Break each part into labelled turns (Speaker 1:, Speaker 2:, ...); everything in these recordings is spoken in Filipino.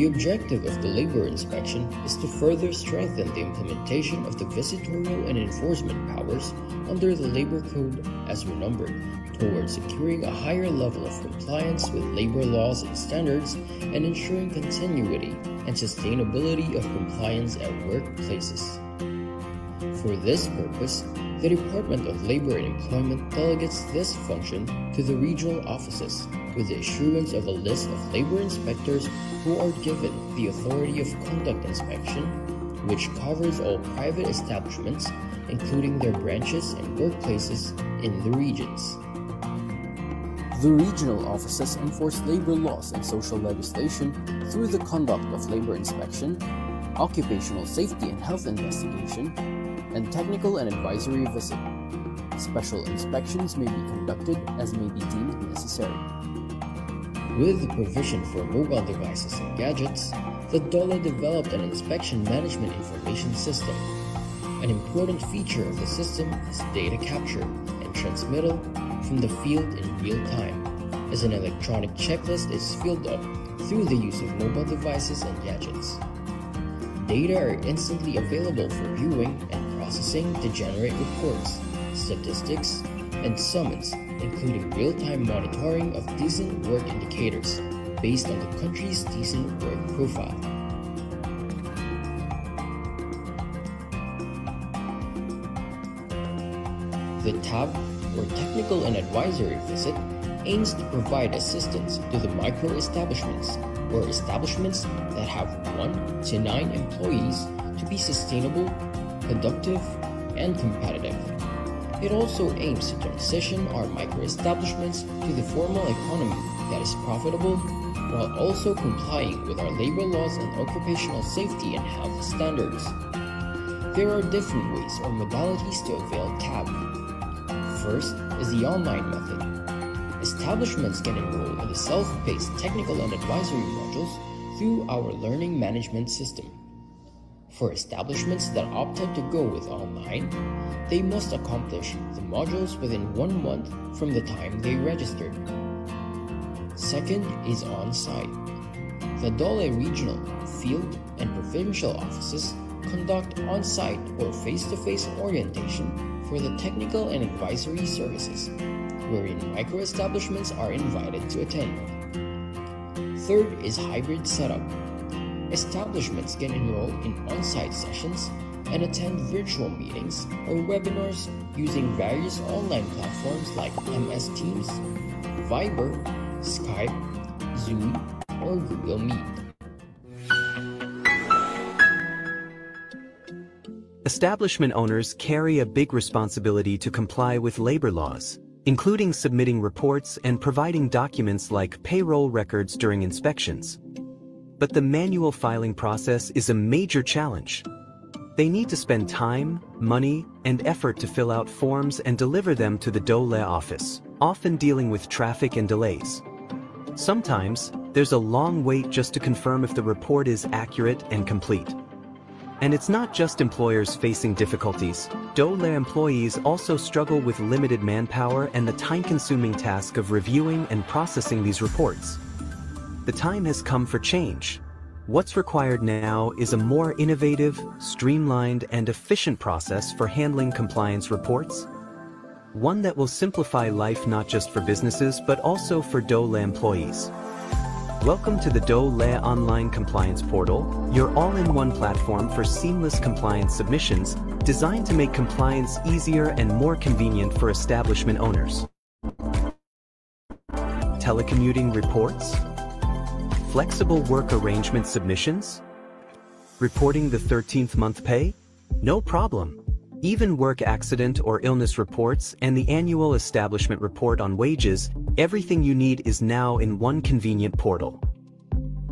Speaker 1: The objective of the labor inspection is to further strengthen the implementation of the visitorial and enforcement powers under the Labor Code as renumbered towards securing a higher level of compliance with labor laws and standards and ensuring continuity and sustainability of compliance at workplaces. For this purpose, the Department of Labor and Employment delegates this function to the regional offices with the issuance of a list of labor inspectors who are given the authority of conduct inspection, which covers all private establishments, including their branches and workplaces in the regions. The regional offices enforce labor laws and social legislation through the conduct of labor inspection, occupational safety and health investigation, and technical and advisory visit. Special inspections may be conducted as may be deemed necessary. With the provision for mobile devices and gadgets, the DOLE developed an inspection management information system. An important feature of the system is data capture and transmittal from the field in real time, as an electronic checklist is filled up through the use of mobile devices and gadgets. Data are instantly available for viewing and processing to generate reports, statistics, and summons, including real-time monitoring of decent work indicators based on the country's decent work profile. The TAB, or Technical and Advisory Visit, aims to provide assistance to the micro-establishments, or establishments that have 1 to 9 employees, to be sustainable, productive, and competitive. It also aims to transition our micro-establishments to the formal economy that is profitable, while also complying with our labor laws and occupational safety and health standards. There are different ways or modalities to avail TAB. First is the online method. Establishments can enroll in the self-paced technical and advisory modules through our learning management system. For establishments that opted to go with online, they must accomplish the modules within 1 month from the time they registered. Second is on-site. The DOLE regional, field, and provincial offices conduct on-site or face-to-face orientation for the technical and advisory services, wherein micro-establishments are invited to attend. Third is hybrid setup. Establishments can enroll in on-site sessions and attend virtual meetings or webinars using various online platforms like MS Teams, Viber, Skype, Zoom, or Google Meet.
Speaker 2: Establishment owners carry a big responsibility to comply with labor laws, including submitting reports and providing documents like payroll records during inspections. But the manual filing process is a major challenge. They need to spend time, money, and effort to fill out forms and deliver them to the DOLE office, often dealing with traffic and delays. Sometimes, there's a long wait just to confirm if the report is accurate and complete. And it's not just employers facing difficulties. DOLE employees also struggle with limited manpower and the time-consuming task of reviewing and processing these reports. The time has come for change. What's required now is a more innovative, streamlined, and efficient process for handling compliance reports. One that will simplify life not just for businesses but also for DOLE employees. Welcome to the DOLE Online Compliance Portal, your all-in-one platform for seamless compliance submissions, designed to make compliance easier and more convenient for establishment owners. Telecommuting reports? Flexible work arrangement submissions? Reporting the 13th month pay? No problem. Even work accident or illness reports and the annual establishment report on wages, everything you need is now in one convenient portal.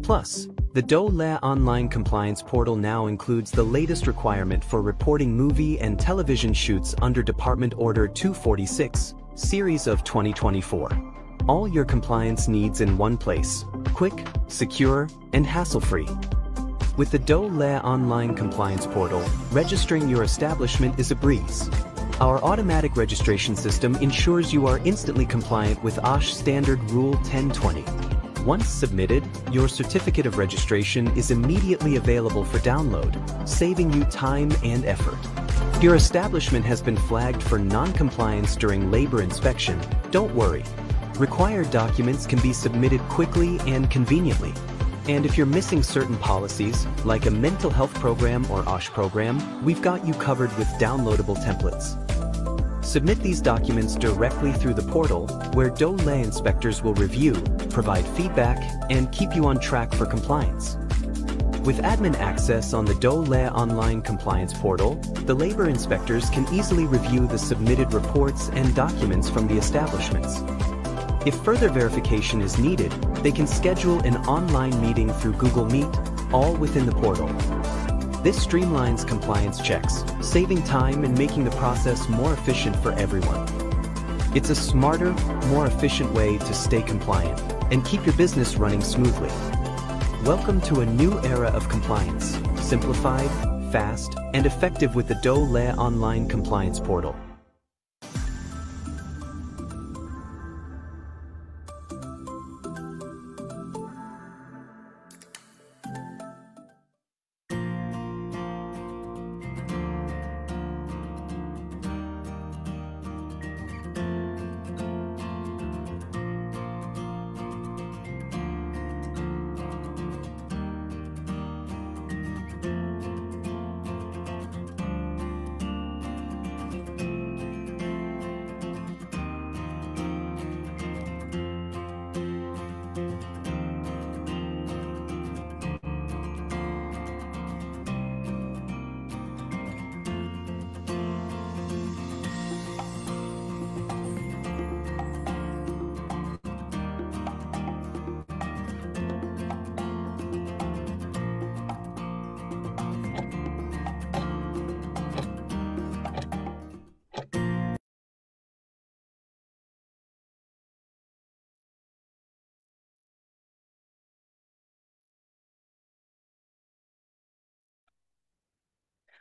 Speaker 2: Plus, the DOLE Online Compliance Portal now includes the latest requirement for reporting movie and television shoots under Department Order 246, Series of 2024. All your compliance needs in one place, quick, secure, and hassle-free. With the DOLE Online Compliance Portal, registering your establishment is a breeze. Our automatic registration system ensures you are instantly compliant with OSH Standard Rule 1020. Once submitted, your certificate of registration is immediately available for download, saving you time and effort. Your establishment has been flagged for non-compliance during labor inspection. Don't worry. Required documents can be submitted quickly and conveniently. And if you're missing certain policies, like a mental health program or OSH program, we've got you covered with downloadable templates. Submit these documents directly through the portal, where DOLE inspectors will review, provide feedback, and keep you on track for compliance. With admin access on the DOLE online compliance portal, the labor inspectors can easily review the submitted reports and documents from the establishments. If further verification is needed, they can schedule an online meeting through Google Meet, all within the portal. This streamlines compliance checks, saving time and making the process more efficient for everyone. It's a smarter, more efficient way to stay compliant and keep your business running smoothly. Welcome to a new era of compliance, simplified, fast, and effective with the DOLE online compliance portal.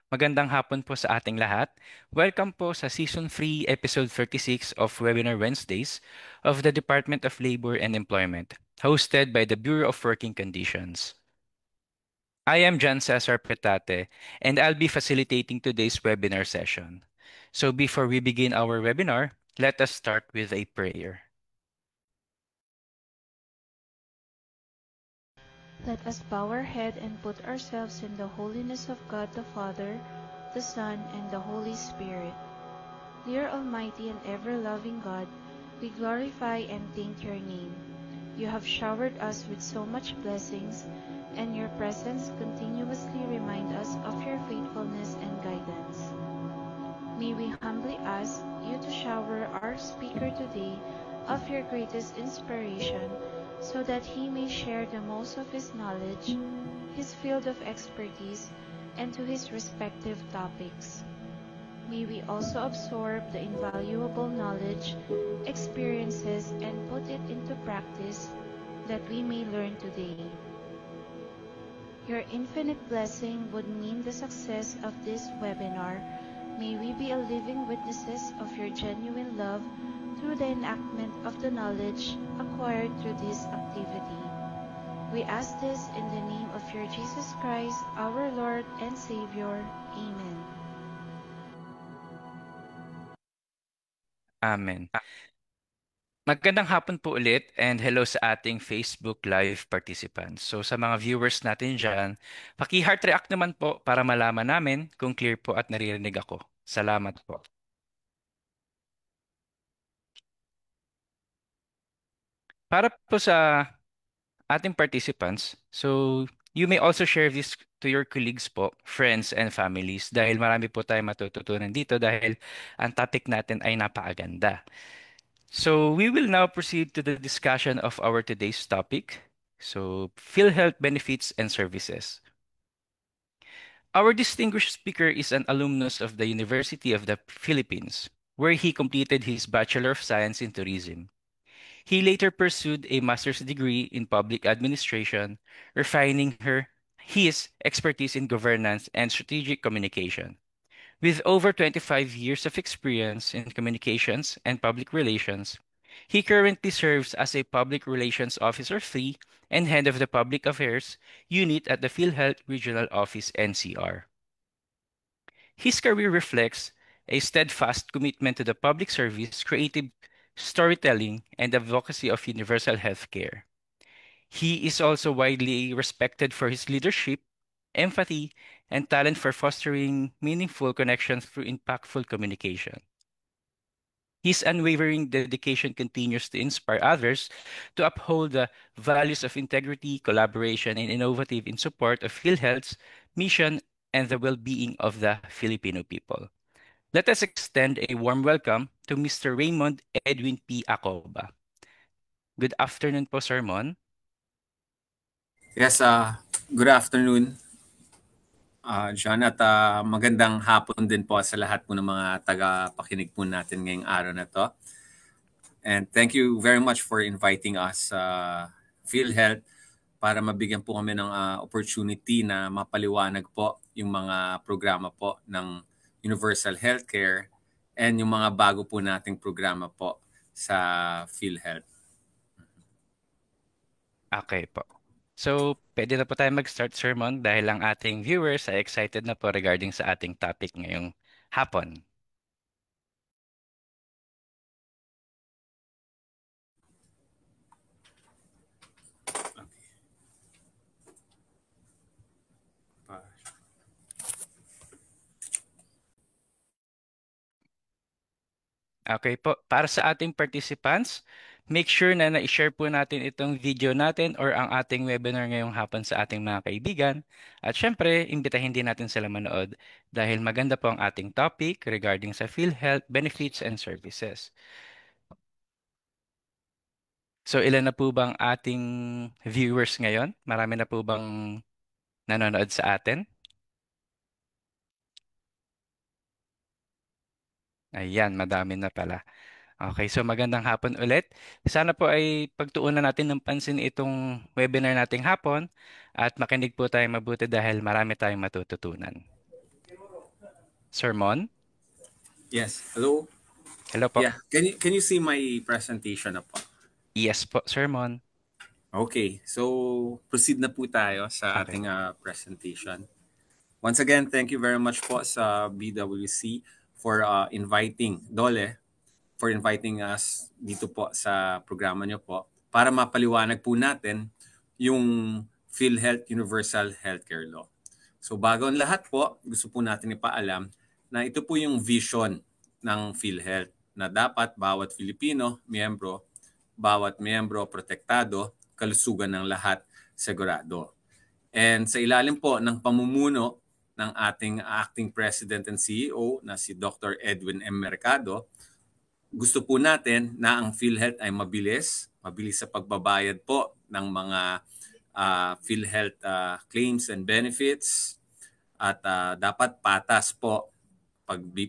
Speaker 3: Magandang hapon po sa ating lahat. Welcome po sa Season 3, Episode 36 of Webinar Wednesdays of the Department of Labor and Employment, hosted by the Bureau of Working Conditions. I am John Cesar Petate, and I'll be facilitating today's webinar session. So before we begin our webinar, let us start with a prayer.
Speaker 4: Let us bow our head and put ourselves in the holiness of God the Father, the Son, and the Holy Spirit. Dear Almighty and ever-loving God, we glorify and thank your name. You have showered us with so much blessings, and your presence continuously remind us of your faithfulness and guidance. May we humbly ask you to shower our speaker today of your greatest inspiration, so that he may share the most of his knowledge, his field of expertise, and to his respective topics. May we also absorb the invaluable knowledge, experiences, and put it into practice that we may learn today. Your infinite blessing would mean the success of this webinar. May we be a living witnesses of your genuine love through the enactment of the knowledge acquired through this activity. We ask this in the name of your Jesus Christ, our Lord and Savior. Amen.
Speaker 3: Amen. Magandang hapon po ulit and hello sa ating Facebook Live participants. So sa mga viewers natin dyan, paki-heart react naman po para malaman namin kung clear po at naririnig ako. Salamat po. Para po sa ating participants, so you may also share this to your colleagues po, friends and families dahil marami po tayong matututunan dito dahil ang topic natin ay napakaganda. So we will now proceed to the discussion of our today's topic. So PhilHealth benefits and services. Our distinguished speaker is an alumnus of the University of the Philippines, where he completed his Bachelor of Science in Tourism. He later pursued a master's degree in public administration, refining his expertise in governance and strategic communication. With over 25 years of experience in communications and public relations, He currently serves as a Public Relations Officer 3 and Head of the Public Affairs Unit at the PhilHealth Regional Office NCR. His career reflects a steadfast commitment to the public service, creative storytelling, and advocacy of universal healthcare. He is also widely respected for his leadership, empathy, and talent for fostering meaningful connections through impactful communication. His unwavering dedication continues to inspire others to uphold the values of integrity, collaboration, and innovative in support of PhilHealth's mission and the well-being of the Filipino people. Let us extend a warm welcome to Mr. Raymond Edwin P. Acoba. Good afternoon po, Sir Mon.
Speaker 5: Yes, good afternoon, John, at magandang hapon din po sa lahat po ng mga taga-pakinig po natin ngayong araw na to. And thank you very much for inviting us, PhilHealth, para mabigyan po kami ng opportunity na mapaliwanag po yung mga programa po ng Universal Healthcare and yung mga bago po nating programa po sa PhilHealth.
Speaker 3: Okay po. So, pwede na po tayo mag-start, Sir Mon, dahil ang ating viewers ay excited na po regarding sa ating topic ngayong hapon. Okay po. Para sa ating participants, make sure na na-share po natin itong video natin or ang ating webinar ngayong hapon sa ating mga kaibigan. At syempre, imbitahin din natin sila manood dahil maganda po ang ating topic regarding sa PhilHealth benefits and services. So, ilan na po bang ating viewers ngayon? Marami na po bang nanonood sa atin? Ayan, madami na pala. Okay, so magandang hapon ulit. Sana po ay pagtuunan natin ng pansin itong webinar nating hapon at makinig po tayo mabuti dahil marami tayong matututunan. Sir Mon?
Speaker 5: Yes, hello.
Speaker 3: Hello po.
Speaker 5: Yeah, can you see my presentation na po?
Speaker 3: Yes po, Sir Mon.
Speaker 5: Okay, so proceed na po tayo sa
Speaker 3: Okay.
Speaker 5: ating presentation. Once again, thank you very much po sa BWC for inviting Dole for inviting us dito po sa programa niyo po para mapaliwanag po natin yung PhilHealth Universal Healthcare Law. So bago ang lahat po, gusto po natin ipaalam na ito po yung vision ng PhilHealth na dapat bawat Filipino, bawat miyembro protektado, kalusugan ng lahat segurado. And sa ilalim po ng pamumuno ng ating acting President and CEO na si Dr. Edwin M. Mercado, gusto po natin na ang PhilHealth ay mabilis sa pagbabayad po ng mga PhilHealth claims and benefits at dapat patas po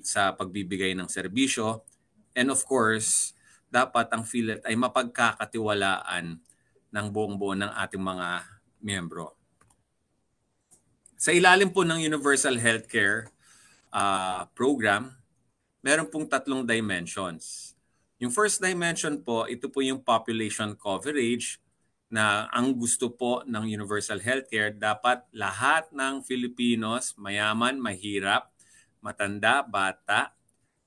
Speaker 5: sa pagbibigay ng serbisyo. And of course, dapat ang PhilHealth ay mapagkakatiwalaan ng buong-buo ng ating mga miyembro. Sa ilalim po ng Universal Healthcare program, meron pong tatlong dimensions. Yung first dimension po, ito po yung population coverage na ang gusto po ng Universal Healthcare, dapat lahat ng Filipinos, mayaman, mahirap, matanda, bata,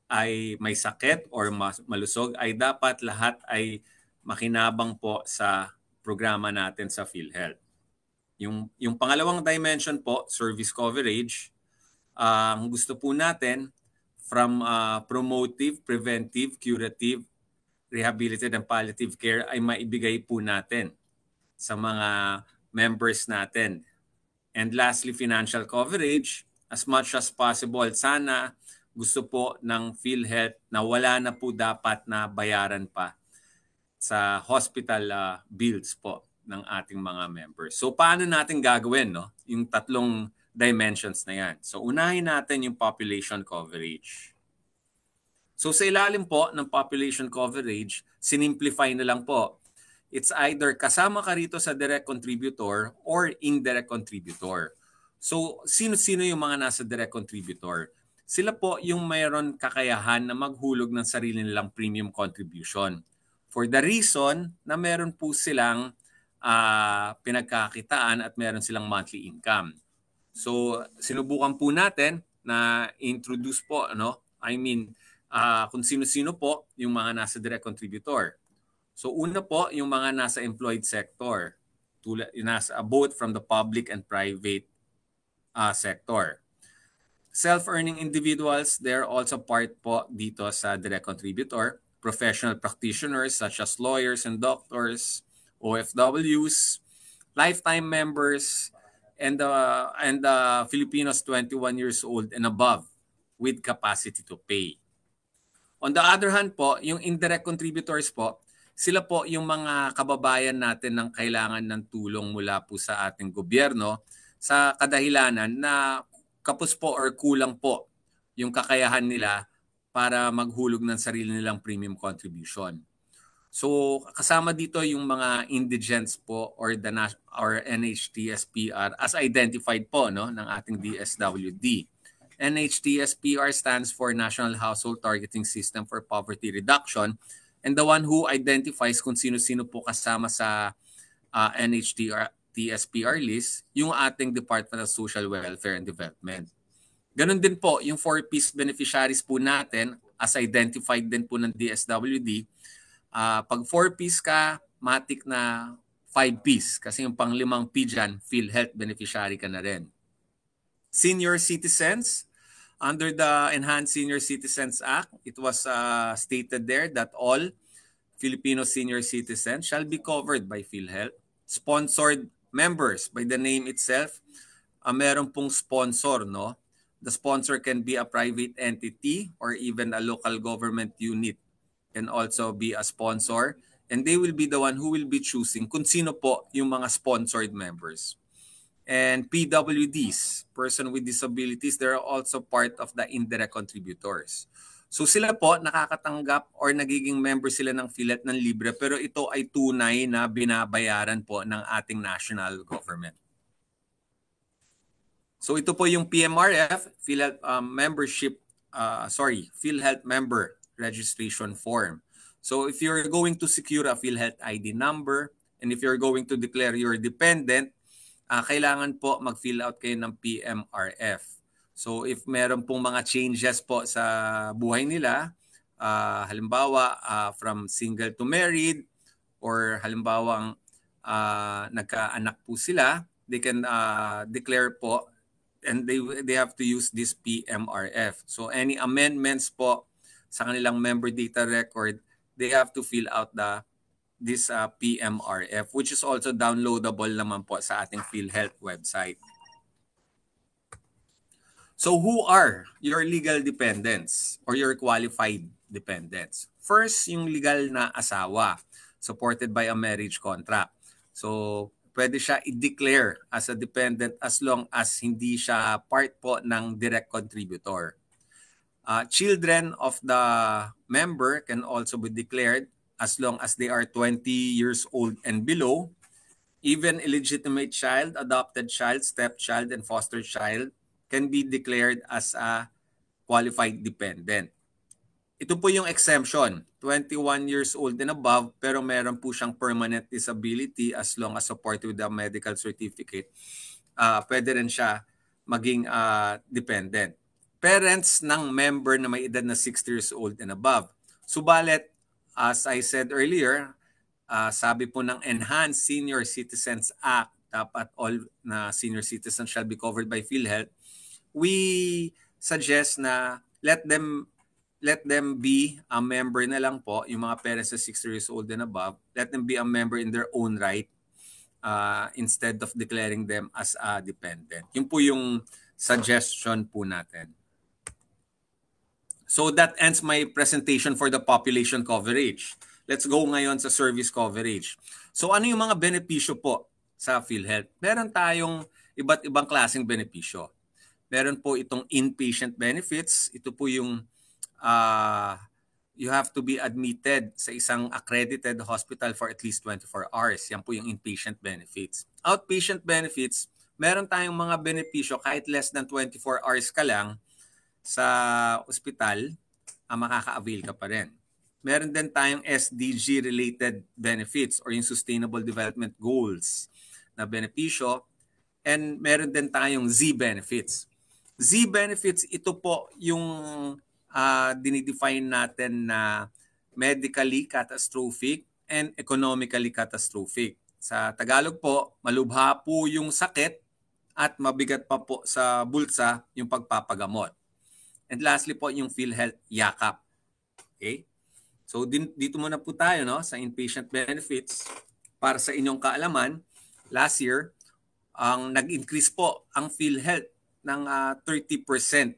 Speaker 5: ay may sakit or malusog, ay dapat lahat ay makinabang po sa programa natin sa PhilHealth. Yung pangalawang dimension po, service coverage, ang gusto po natin from promotive, preventive, curative, rehabilitative, and palliative care ay maibigay po natin sa mga members natin. And lastly, financial coverage, as much as possible, sana gusto po ng PhilHealth na wala na po dapat na bayaran pa sa hospital bills po ng ating mga members. So paano natin gagawin yung tatlong dimensions na yan? So unahin natin yung population coverage. So sa ilalim po ng population coverage, sinimplify na lang po. It's either kasama ka rito sa direct contributor or indirect contributor. So sino-sino yung mga nasa direct contributor? Sila po yung mayroon kakayahan na maghulog ng sarili nilang premium contribution. For the reason na meron po silang pinagkakitaan at meron silang monthly income. So sinubukan po natin na introduce po, kung sino-sino po yung mga nasa direct contributor. So una po yung mga nasa employed sector, nasa both from the public and private sector. Self-earning individuals, they're also part po dito sa direct contributor. Professional practitioners such as lawyers and doctors, OFWs, lifetime members, and the Filipinos 21 years old and above with capacity to pay. On the other hand po, yung indirect contributors po, sila po yung mga kababayan natin ng kailangan ng tulong mula po sa ating gobyerno sa kadahilanan na kapos po or kulang po yung kakayahan nila para maghulog ng sarili nilang premium contribution. So kasama dito yung mga indigents po or NHTSPR as identified po ng ating DSWD. NHTSPR stands for National Household Targeting System for Poverty Reduction, and the one who identifies kung sino-sino po kasama sa NHTSPR list, yung ating Department of Social Welfare and Development. Ganon din po, yung 4-piece beneficiaries po natin, as identified din po ng DSWD, pag 4-piece ka, matik na 5-piece. Kasi yung pang-limang P dyan, PhilHealth beneficiary ka na rin. Senior citizens, under the Enhanced Senior Citizens Act, it was stated there that all Filipino senior citizens shall be covered by PhilHealth. Sponsored members, by the name itself, meron pong sponsor, no? The sponsor can be a private entity or even a local government unit can also be a sponsor, and they will be the one who will be choosing kung sino po yung mga sponsored members. And PWDs, person with disabilities, they're also part of the indirect contributors. So sila po nakakatanggap or nagiging member sila ng PhilHealth ng libre, pero ito ay tunay na binabayaran po ng ating national government. So ito po yung PMRF, PhilHealth PhilHealth member registration form. So if you're going to secure a PhilHealth ID number and if you're going to declare your dependent, kailangan po mag-fill out kayo ng PMRF. So if meron pong mga changes po sa buhay nila, halimbawa from single to married, or halimbawa nagkaanak po sila, they can declare po and they have to use this PMRF. So any amendments po sa kanilang member data record, they have to fill out this PMRF, which is also downloadable naman po sa ating PhilHealth website. So who are your legal dependents or your qualified dependents? First, yung legal na asawa, supported by a marriage contract. So pwede siya i-declare as a dependent as long as hindi siya part po ng direct contributor. Children of the member can also be declared as long as they are 20 years old and below. Even illegitimate child, adopted child, stepchild, and foster child can be declared as a qualified dependent. Ito po yung exemption, 21 years old and above, pero meron po siyang permanent disability as long as supported with a medical certificate. Pwede rin siya maging dependent. Parents ng member na may edad na 60 years old and above. Subalit, as I said earlier, sabi po ng Enhanced Senior Citizens Act, dapat all na senior citizens shall be covered by PhilHealth. We suggest na let them be a member na lang po, yung mga parents na 60 years old and above, let them be a member in their own right instead of declaring them as a dependent. Yun po yung suggestion po natin. So that ends my presentation for the population coverage. Let's go ngayon sa service coverage. So ano yung mga benepisyo po sa PhilHealth? Meron tayong iba't ibang klaseng benepisyo. Meron po itong inpatient benefits. Ito po yung you have to be admitted sa isang accredited hospital for at least 24 hours. Yan po yung inpatient benefits. Outpatient benefits, meron tayong mga benepisyo kahit less than 24 hours ka lang sa ospital, makaka-avail ka pa rin. meron din tayong SDG-related benefits or yung Sustainable Development Goals na benepisyo. And meron din tayong Z benefits. Z benefits, ito po yung dinidefine natin na medically catastrophic and economically catastrophic. Sa Tagalog po, malubha po yung sakit at mabigat pa po sa bulsa yung pagpapagamot. And lastly po yung PhilHealth Yakap. Okay? So dito muna po tayo, no, sa inpatient benefits. Para sa inyong kaalaman, last year, ang nag-increase po ang PhilHealth ng 30%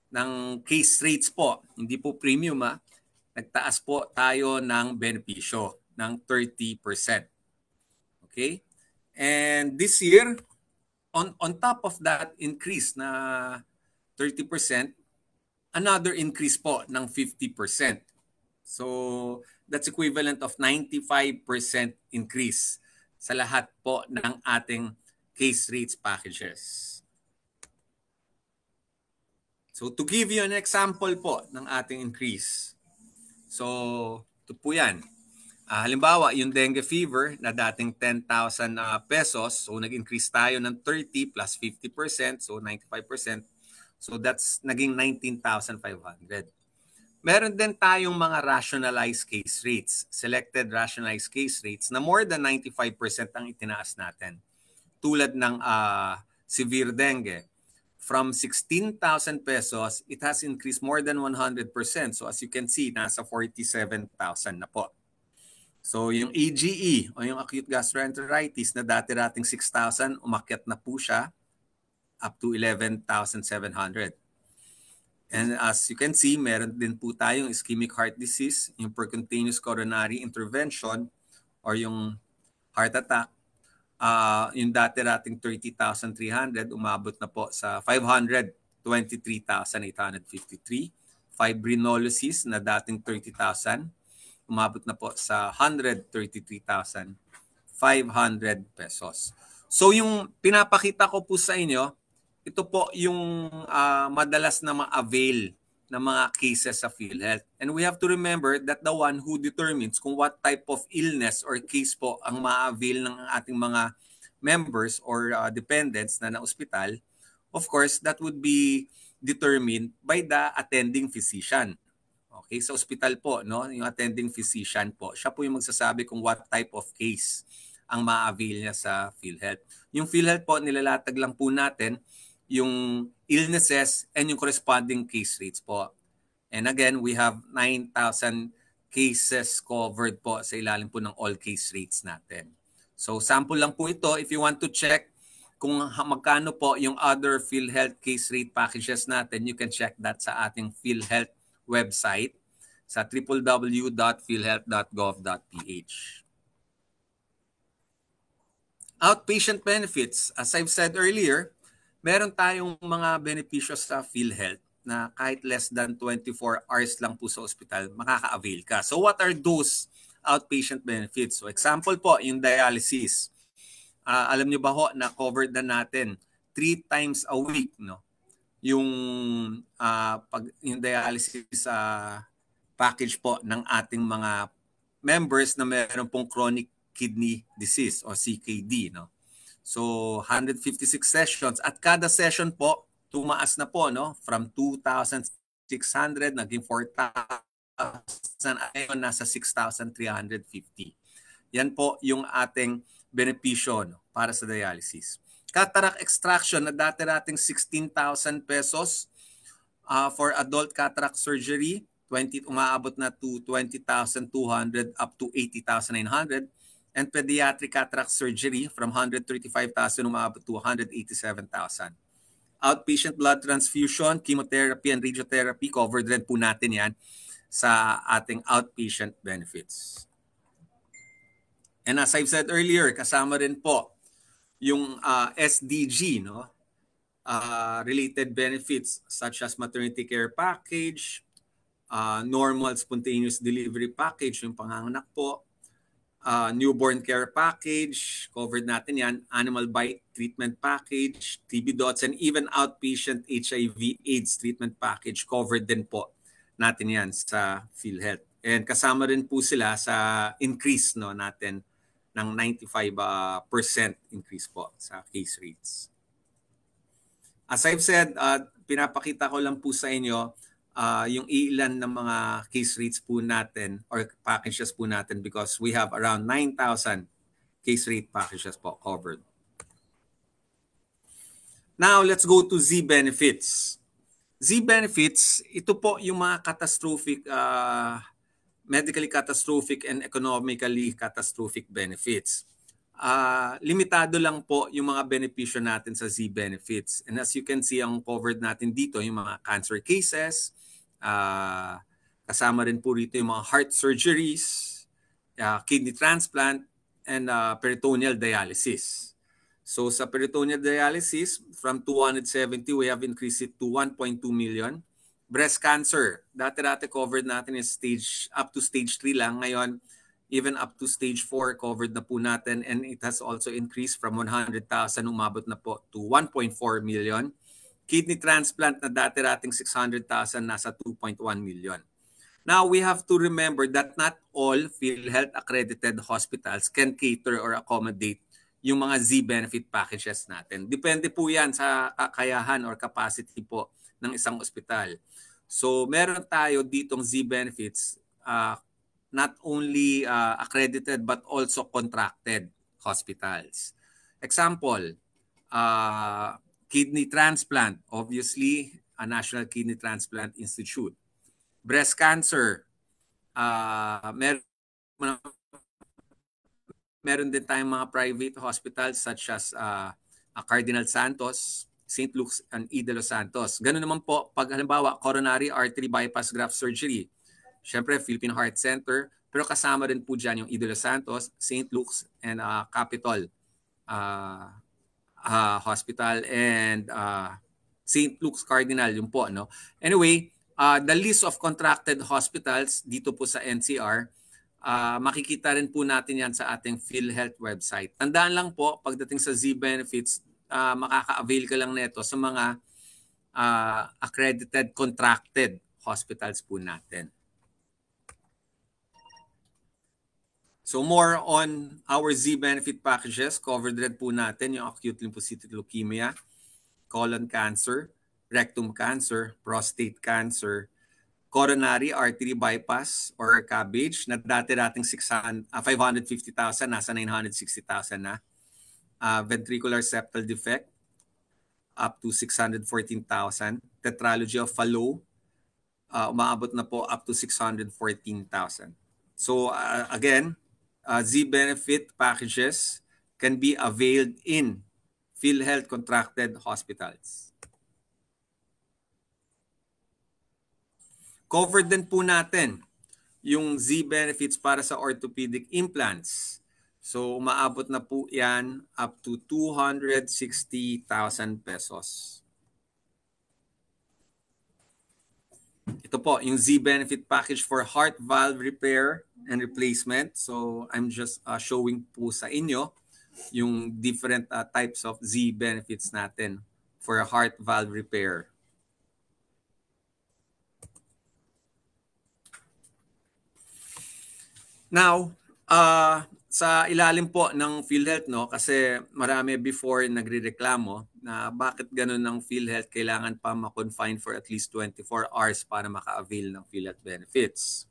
Speaker 5: ng case rates po. Hindi po premium, nagtaas po tayo ng benepisyo ng 30%. Okay? And this year, on top of that increase na 30%, another increase po ng 50%. So that's equivalent of 95% increase sa lahat po ng ating case rates packages. So to give you an example po ng ating increase. So ito po yan. Halimbawa, yung dengue fever na dating 10,000 pesos, so nag-increase tayo ng 30 plus 50%, so 95%. So that's naging 19,500. Meron din tayong mga rationalized case rates, selected rationalized case rates na more than 95% ang itinaas natin. Tulad ng severe dengue. From 16,000 pesos, it has increased more than 100%. So as you can see, nasa 47,000 na po. So yung AGE o yung acute gastroenteritis na dati-dating 6,000, umakyat na po siya up to 11,700. And as you can see, meron din po tayong ischemic heart disease, yung percutaneous coronary intervention or yung heart attack. Yung dati-dating 30,300, umabot na po sa 523,853. Fibrinolysis na dating 30,000, umabot na po sa 133,500 pesos. So yung pinapakita ko po sa inyo, ito po yung madalas na ma-avail ng mga cases sa PhilHealth. And we have to remember that the one who determines kung what type of illness or case po ang ma-avail ng ating mga members or dependents na na-ospital, of course, that would be determined by the attending physician. Okay, sa ospital po, no, yung attending physician po, siya po yung magsasabi kung what type of case ang ma-avail niya sa PhilHealth. Yung PhilHealth po, nilalatag lang po natin yung illnesses and yung corresponding case rates po. And again, we have 9,000 cases covered po sa ilalim po ng all case rates natin. So sample lang po ito. If you want to check kung magkano po yung other PhilHealth case rate packages natin, you can check that sa ating PhilHealth website sa www.philhealth.gov.ph. Outpatient benefits. As I've said earlier, meron tayong mga benepisyo sa PhilHealth na kahit less than 24 hours lang po sa ospital, makaka-avail ka. So what are those outpatient benefits? So example po, yung dialysis. Alam nyo ba ho na covered na natin 3 times a week, no? Yung dialysis package po ng ating mga members na meron pong chronic kidney disease o CKD, no? So 156 sessions at kada session po tumaas na po, no, from 2,600 naging 4,000, ayon nasa 6,350. Yan po yung ating benepisyo, no, para sa dialysis. Cataract extraction na dati-dating 16,000 pesos for adult cataract surgery, umaabot na to 20,200 up to 80,900. And pediatric cataract surgery from 135,000 umaabot to 187,000. Outpatient blood transfusion, chemotherapy, and radiotherapy, covered rin po natin yan sa ating outpatient benefits. And as I've said earlier, kasama rin po yung SDG, no? Related benefits such as maternity care package, normal spontaneous delivery package, yung panganganak po, newborn care package, covered natin yan, animal bite treatment package, TB dots, and even outpatient HIV AIDS treatment package, covered din po natin yan sa PhilHealth. And kasama rin po sila sa increase no, natin ng 95% increase po sa case rates. As I've said, pinapakita ko lang po sa inyo yung ilan ng mga case rates po natin or packages po natin because we have around 9,000 case rate packages po covered. Now, let's go to Z benefits. Z benefits, ito po yung mga catastrophic, medically catastrophic and economically catastrophic benefits. Limitado lang po yung mga benepisyo natin sa Z benefits. And as you can see, ang covered natin dito yung mga cancer cases, kasama rin po rito yung mga heart surgeries, kidney transplant, and peritoneal dialysis. So sa peritoneal dialysis, from 270, we have increased it to 1.2 million. Breast cancer, dati covered natin is up to stage 3 lang. Ngayon, even up to stage 4 covered na po natin, and it has also increased from 100,000, umabot na po to 1.4 million. Kidney transplant na dati 600,000, nasa 2.1 million. Now, we have to remember that not all PhilHealth accredited hospitals can cater or accommodate yung mga Z benefit packages natin. Depende po yan sa kakayahan or capacity po ng isang ospital. So, meron tayo ditong Z benefits, not only accredited but also contracted hospitals. Example, kidney transplant, obviously, a National Kidney Transplant Institute. Breast cancer, meron din tayong mga private hospitals such as Cardinal Santos, St. Luke's, and E. de los Santos. Ganun naman po, pag halimbawa, coronary artery bypass graft surgery. Siyempre, Philippine Heart Center, pero kasama rin po dyan yung E. de los Santos, St. Luke's, and Capitol Hospital, and St. Luke's Cardinal, yun po. No? Anyway, the list of contracted hospitals dito po sa NCR, makikita rin po natin yan sa ating PhilHealth website. Tandaan lang po, pagdating sa Z benefits, makaka-avail ka lang nito sa mga accredited, contracted hospitals po natin. So more on our Z benefit packages, covered rin po natin yung acute lymphocytic leukemia, colon cancer, rectum cancer, prostate cancer, coronary artery bypass or CABG na dati-dating 550,000, nasa 960,000 na. Ventricular septal defect, up to 614,000. Tetralogy of Fallot, umaabot na po up to 614,000. So again, Z benefit packages can be availed in PhilHealth contracted hospitals. Covered din po natin yung Z benefits para sa orthopedic implants. So umaabot na po yan up to 260,000 pesos. Ito po yung Z benefit package for heart valve repair and replacement. So I'm just showing po sa inyo yung different types of Z benefits natin for heart valve repair. Now, sa ilalim po ng PhilHealth, no, kasi marami before nagrereklamo na bakit ganun ng PhilHealth kailangan pa ma-confine for at least 24 hours para maka-avail ng PhilHealth benefits.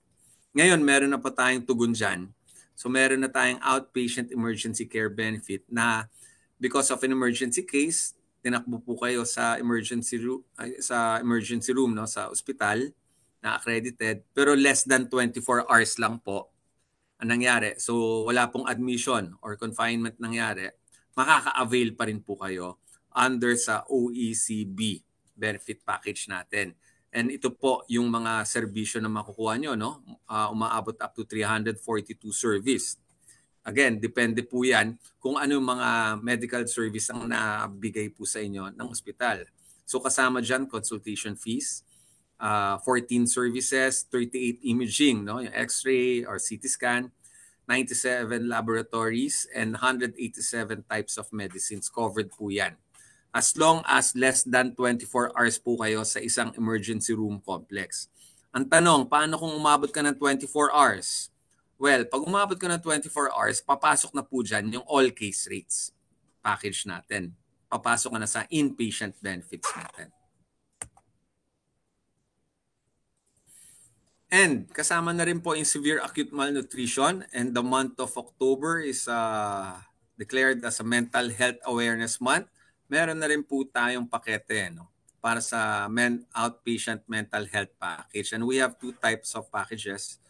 Speaker 5: Ngayon, meron na po tayong tugon dyan. So meron na tayong outpatient emergency care benefit na because of an emergency case, tinakbo po kayo sa emergency room, no, sa ospital na accredited, pero less than 24 hours lang po ang nangyari. So wala pong admission or confinement nangyari, makaka-avail pa rin po kayo under sa OECB benefit package natin. And ito po yung mga serbisyo na makukuha nyo, no? Umaabot up to 342 service. Again, depende po yan kung ano yung mga medical service ang nabigay po sa inyo ng ospital. So kasama dyan, consultation fees, 14 services, 38 imaging, no, yung X-ray or CT scan, 97 laboratories, and 187 types of medicines covered po yan. As long as less than 24 hours po kayo sa isang emergency room complex. Ang tanong, paano kung umabot ka ng 24 hours? Well, pag umabot ka ng 24 hours, papasok na po dyan yung all case rates package natin. Papasok ka na sa inpatient benefits natin. And kasama na rin po yung severe acute malnutrition, and the month of October is declared as a Mental Health Awareness Month. Meron na rin po tayong pakete para sa outpatient mental health package. And we have two types of packages.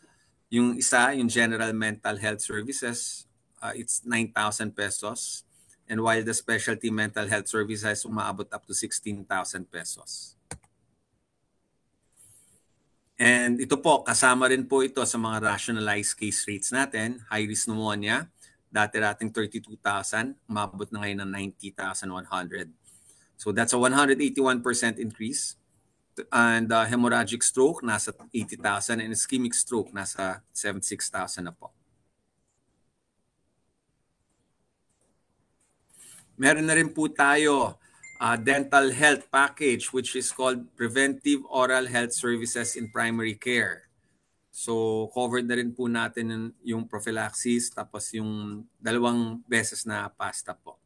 Speaker 5: Yung isa, yung general mental health services, it's 9,000 pesos. And while the specialty mental health services umaabot up to 16,000 pesos. And ito po, kasama rin po ito sa mga rationalized case rates natin. High-risk pneumonia, dati rating 32,000, umabot na ngayon ng 90,100. So that's a 181% increase. And hemorrhagic stroke, nasa 80,000. And ischemic stroke, nasa 76,000 na po. Meron na rin po tayo dental health package, which is called Preventive Oral Health Services in Primary Care. So covered na rin po natin yung prophylaxis, tapos yung 2 beses na pasta po.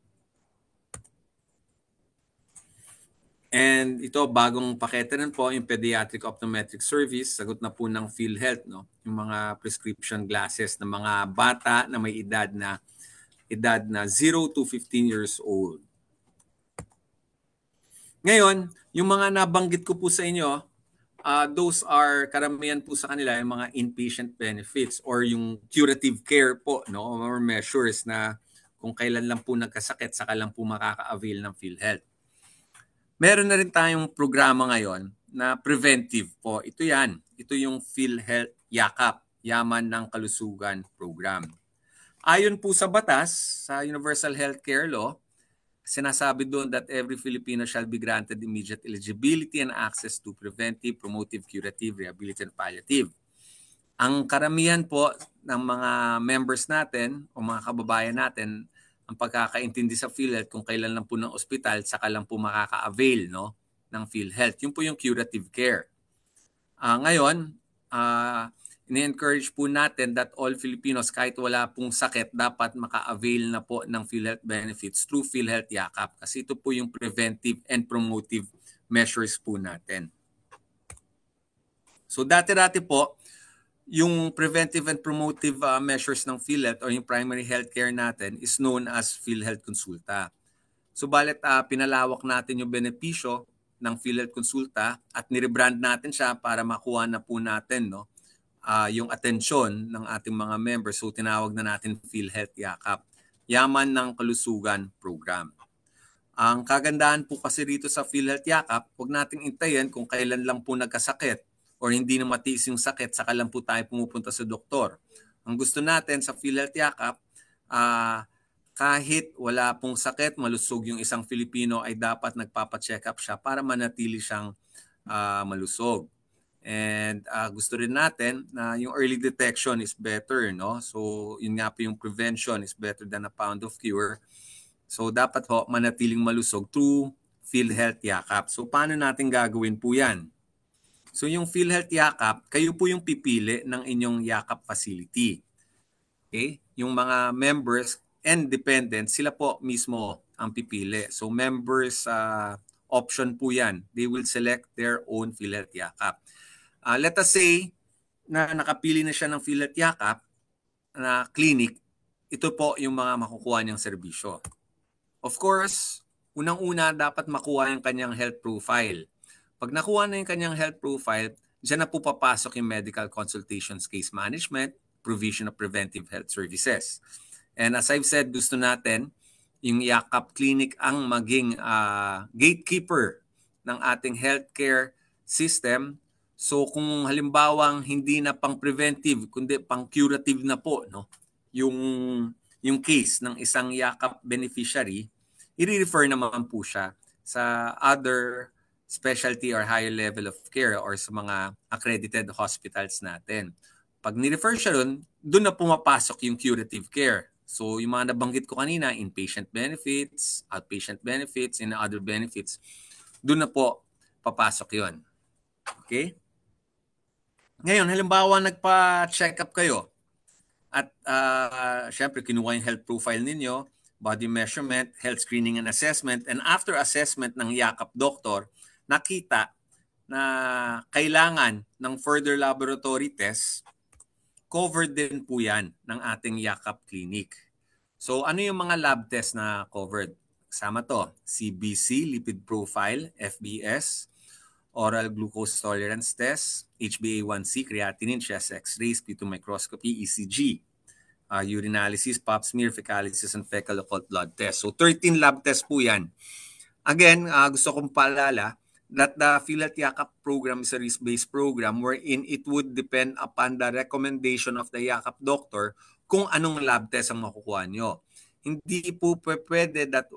Speaker 5: And ito, bagong pakete rin po, yung Pediatric Optometric Service. Sagot na po ng PhilHealth, yung mga prescription glasses ng mga bata na may edad na 0 to 15 years old. Ngayon, yung mga nabanggit ko po sa inyo, those are karamihan po sa kanila yung mga inpatient benefits or yung curative care po, or measures na kung kailan lang po nagkasakit, saka lang po makaka-avail ng PhilHealth. Meron na rin tayong programa ngayon na preventive po. Ito yan. Ito yung PhilHealth Yakap, Yaman ng Kalusugan Program. Ayon po sa batas, sa Universal Healthcare Law, sinasabi doon that every Filipino shall be granted immediate eligibility and access to preventive, promotive, curative, rehabilitative, and palliative. Ang karamihan po ng mga members natin o mga kababayan natin, ang pagkakaintindi sa PhilHealth kung kailan lang po ng ospital, saka lang po makaka-avail ng PhilHealth. Yun po yung curative care. Ngayon, ini-encourage po natin that all Filipinos, kahit wala pong sakit, dapat maka-avail na po ng PhilHealth benefits through PhilHealth Yakap. Kasi ito po yung preventive and promotive measures po natin. So dati-dati po, yung preventive and promotive measures ng PhilHealth or yung primary healthcare natin is known as PhilHealth Consulta. So balit pinalawak natin yung benepisyo ng PhilHealth Consulta at nirebrand natin siya para makuha na po natin yung atensyon ng ating mga members. So tinawag na natin PhilHealth Yakap, Yaman ng Kalusugan Program. Ang kagandahan po kasi rito sa PhilHealth Yakap, huwag nating intayin kung kailan lang po nagkasakit or hindi na matiis yung sakit, saka lang po tayo pumupunta sa doktor. Ang gusto natin sa PhilHealth Yakap, kahit wala pong sakit, malusog yung isang Filipino, ay dapat nagpapacheck up siya para manatili siyang malusog. And gusto rin natin na yung early detection is better, So yun nga po yung prevention is better than a pound of cure. So dapat po manatiling malusog through PhilHealth Yakap. So paano natin gagawin po yan? So yung PhilHealth Yakap, kayo po yung pipili ng inyong Yakap facility. Okay? Yung mga members and dependents, sila po mismo ang pipili. So members option po yan. They will select their own PhilHealth Yakap. Let us say na nakapili na siya ng PhilHealth Yakap na clinic, ito po yung mga makukuha niyang serbisyo. Of course, unang-una dapat makuha yung kanyang health profile. Pag nakuha na yung kanyang health profile, dyan na po papasok yung medical consultations, case management, provision of preventive health services. And as I've said, gusto natin yung Yakap Clinic ang maging gatekeeper ng ating healthcare system. So kung halimbawang hindi na pang preventive kundi pang curative na po yung case ng isang Yakap beneficiary, i-refer naman po siya sa other specialty or higher level of care or sa mga accredited hospitals natin. Pag ni-refer siya doon na pumapasok yung curative care. So yung mga nabanggit ko kanina, inpatient benefits, outpatient benefits, and other benefits, doon na po papasok yon. Okay? Ngayon, halimbawa nagpa-check up kayo at syempre kinuha yung health profile ninyo, body measurement, health screening and assessment, and after assessment ng yakap doktor, nakita na kailangan ng further laboratory tests, covered din po yan ng ating yakap clinic. So ano yung mga lab tests na covered? Kasama to, CBC, lipid profile, FBS, oral glucose tolerance test, HbA1c, creatinine, chest x-rays, P2 microscopy, ECG, urinalysis, pap smear, fecalysis, and fecal occult blood test. So 13 lab tests po yan. Again, gusto kong paalala that the PhilHealth Yakap program is a risk-based program wherein it would depend upon the recommendation of the Yakap doctor kung anong lab test ang makukuha nyo. Hindi po pwede that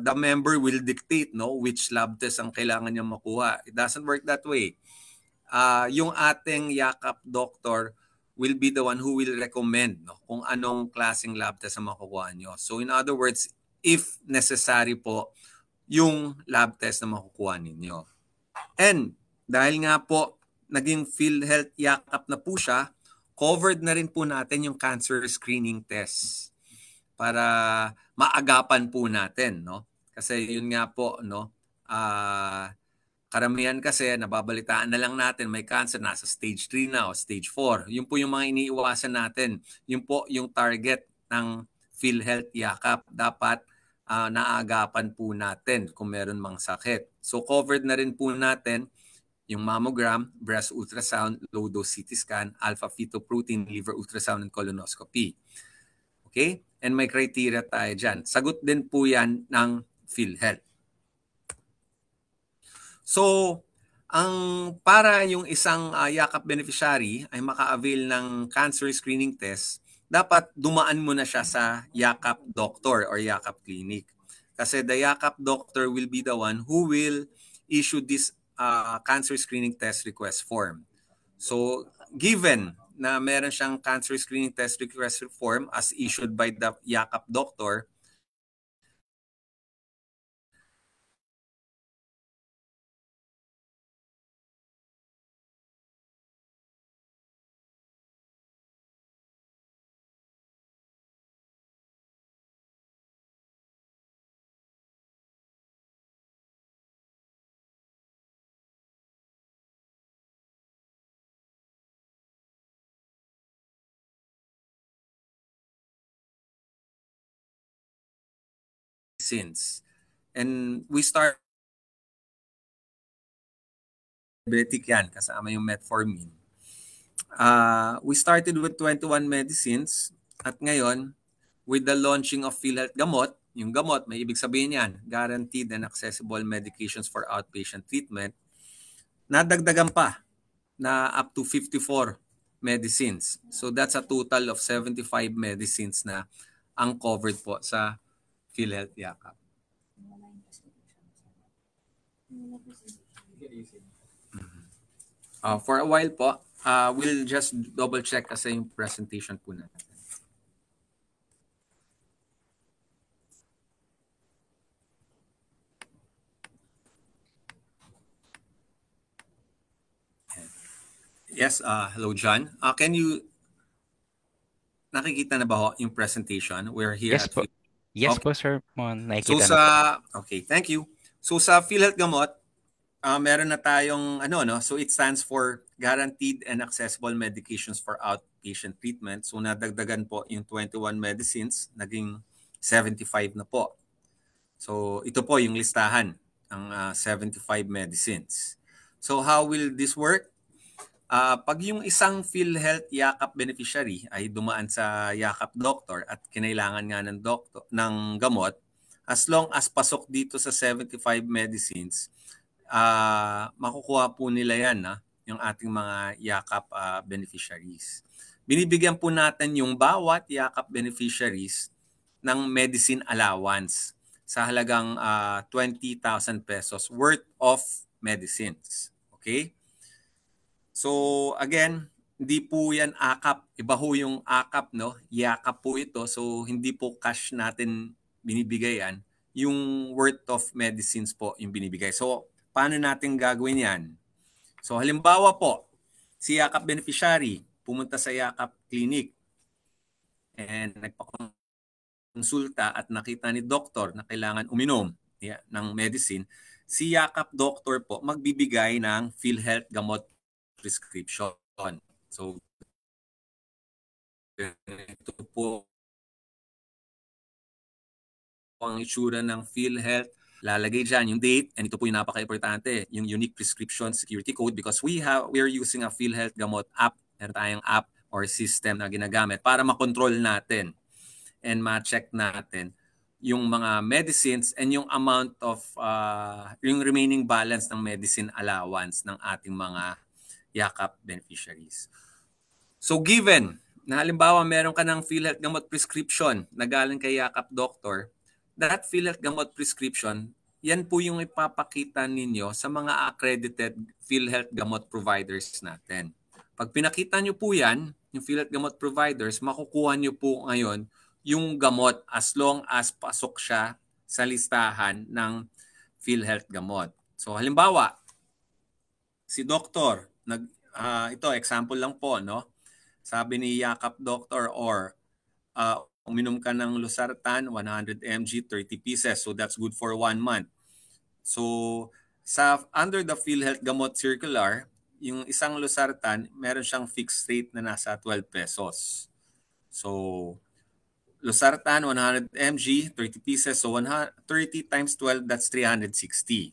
Speaker 5: the member will dictate which lab test ang kailangan niya makuha. It doesn't work that way. Yung ating yakap doctor will be the one who will recommend kung anong klaseng lab test ang makukuha nyo. So in other words, if necessary po, yung lab test na makukuha ninyo. And dahil nga po, naging PhilHealth yakap na po siya, covered na rin po natin yung cancer screening test para maagapan po natin, Kasi yun nga po, karamihan kasi nababalitaan na lang natin may cancer, nasa stage 3 na o stage 4. Yun po yung mga iniiwasan natin. Yun po yung target ng PhilHealth yakap. Dapat naagapan po natin kung meron mang sakit. So covered na rin po natin yung mammogram, breast ultrasound, low-dose CT scan, alpha-fetoprotein, liver ultrasound, and colonoscopy. Okay? And may criteria tayo dyan. Sagot din po yan ng PhilHealth. So, para yung isang yakap beneficiary ay maka-avail ng cancer screening test, dapat dumaan mo na siya sa yakap doctor or yakap clinic. Kasi the yakap doctor will be the one who will issue this cancer screening test request form. So, given na meron siyang cancer screening test request form as issued by the yakap doctor, since. And we start diabetic yan, kasama yung metformin. We started with 21 medicines at ngayon, with the launching of PhilHealth Gamot, yung gamot, may ibig sabihin yan, guaranteed and accessible medications for outpatient treatment, nadagdagan pa na up to 54 medicines. So that's a total of 75 medicines na ang covered po sa PhilHealth yakap. For a while po, we'll just double check kasi yung presentation po natin. Yes, hello John. Can you nakikita na ba ho yung presentation? We're here
Speaker 3: Yes
Speaker 5: at
Speaker 3: po. Yes
Speaker 5: Okay.
Speaker 3: po, Sir Mon.
Speaker 5: So
Speaker 3: Nakikita na po.
Speaker 5: okay, thank you. So sa PhilHealth Gamot, meron na tayong so it stands for Guaranteed and Accessible Medications for Outpatient Treatment. So nadagdagan po yung 21 medicines, naging 75 na po. So ito po yung listahan ng 75 medicines. So how will this work? Pag yung isang PhilHealth yakap beneficiary ay dumaan sa yakap doctor at kinailangan nga ng gamot, as long as pasok dito sa 75 medicines, makukuha po nila yan, yung ating mga yakap beneficiaries. Binibigyan po natin yung bawat yakap beneficiaries ng medicine allowance sa halagang 20,000 pesos worth of medicines. Okay? So again, hindi po yan akap. Iba ho yung akap, yakap po ito. So hindi po cash natin binibigay yan. Yung worth of medicines po yung binibigay. So paano natin gagawin yan? So halimbawa po, Si Yakap beneficiary, pumunta sa Yakap Clinic and nagpakonsulta at nakita ni doktor na kailangan uminom ng medicine, si Yakap doctor po magbibigay ng PhilHealth gamot prescription. So, ito po ang itsura ng PhilHealth. Lalagay dyan yung date, and ito po yung napaka-importante, yung unique prescription security code, because we are using a PhilHealth gamot app. Meron tayong app or system na ginagamit para makontrol natin and ma-check natin yung mga medicines and yung amount of yung remaining balance ng medicine allowance ng ating mga Yakap beneficiaries. So given na halimbawa meron ka ng PhilHealth gamot prescription na galing kay Yakap doctor, that PhilHealth gamot prescription, yan po yung ipapakita ninyo sa mga accredited PhilHealth gamot providers natin. Pag pinakita nyo po yan, yung PhilHealth gamot providers, makukuha nyo po ngayon yung gamot as long as pasok siya sa listahan ng PhilHealth gamot. So halimbawa, si doktor, ito example lang po, no? Sabi ni Yakap doctor, or uminom ka ng Losartan, 100 mg, 30 pieces. So that's good for 1 month. So under the PhilHealth gamot circular, yung isang Losartan, meron siyang fixed rate na nasa 12 pesos. So Losartan, 100 mg, 30 pieces. So 30 times 12, that's 360.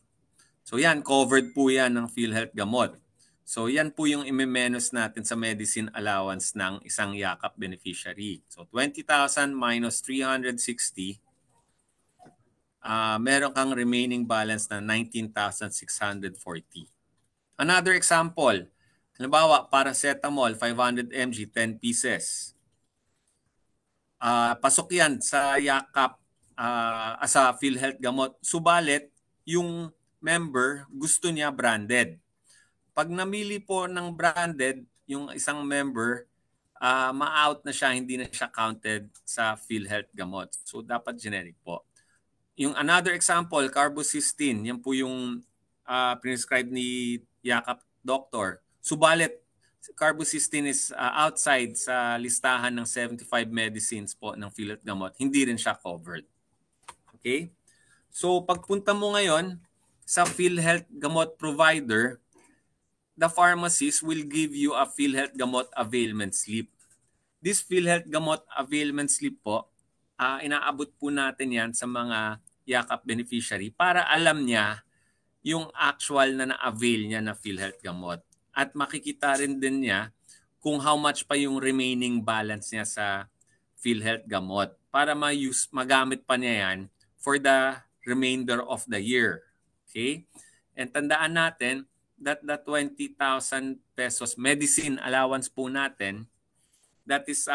Speaker 5: So yan, covered po yan ng PhilHealth gamot. So yan po yung i-menos natin sa medicine allowance ng isang Yakap beneficiary. So 20,000 minus 360, meron kang remaining balance na 19,640. Another example, halimbawa paracetamol 500 mg, 10 pieces. Pasok yan sa Yakap sa PhilHealth gamot. Subalit, yung member gusto niya branded. Pag namili po ng branded, yung isang member, ma-out na siya, hindi na siya counted sa PhilHealth gamot. So, dapat generic po. Yung another example, carbocisteine, yan po yung prescribed ni Yakap doctor. Subalit, carbocisteine is outside sa listahan ng 75 medicines po ng PhilHealth gamot. Hindi rin siya covered. Okay? So, pagpunta mo ngayon sa PhilHealth gamot provider, the pharmacist will give you a PhilHealth gamot availment slip. This PhilHealth gamot availment slip po, inaabot po natin yan sa mga Yakap beneficiary para alam niya yung actual na na-avail niya na PhilHealth gamot. At makikita rin din niya kung how much pa yung remaining balance niya sa PhilHealth gamot para magamit pa niya yan for the remainder of the year. Okay? And tandaan natin that the 20,000 pesos medicine allowance po natin, that is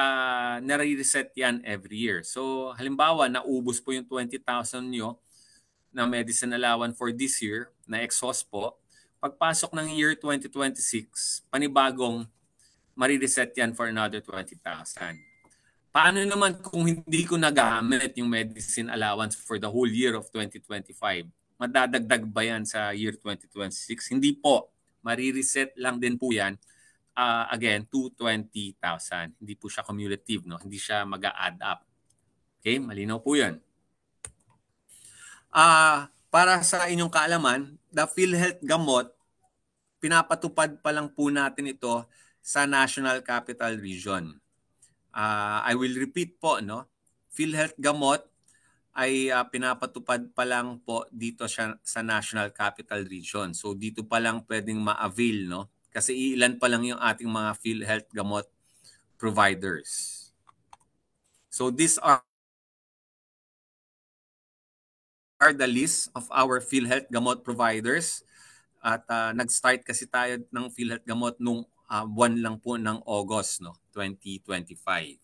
Speaker 5: nare-reset yan every year. So halimbawa, naubos po yung 20,000 nyo na medicine allowance for this year, na exhaust po. Pagpasok ng year 2026, panibagong marireset yan for another 20,000. Paano naman kung hindi ko nagamit yung medicine allowance for the whole year of 2025? Madadagdag ba yan sa year 2026? Hindi po. Marireset lang din po yan again to 20,000. Hindi po siya cumulative, no? Hindi siya mag-a-add up. Okay? Malinaw po yan. Para sa inyong kaalaman, the PhilHealth gamot, pinapatupad pa lang po natin ito sa National Capital Region. I will repeat po, no? PhilHealth gamot ay pinapatupad pa lang po dito siya sa National Capital Region. So dito pa lang pwedeng ma-avail, no? Kasi ilan pa lang yung ating mga PhilHealth gamot providers. So these are the list of our PhilHealth gamot providers. At nag-start kasi tayo ng PhilHealth gamot nung buwan lang po ng August, no? 2025.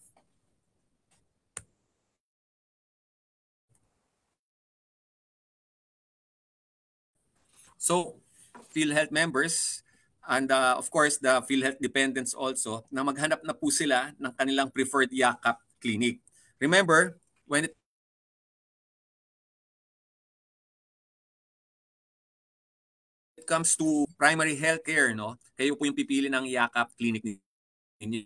Speaker 5: So, PhilHealth members and of course the PhilHealth dependents also, na maghanap na po sila ng kanilang preferred Yakap clinic. Remember, when it comes to primary healthcare, no, kayo po yung pipili ng Yakap Clinic ninyo.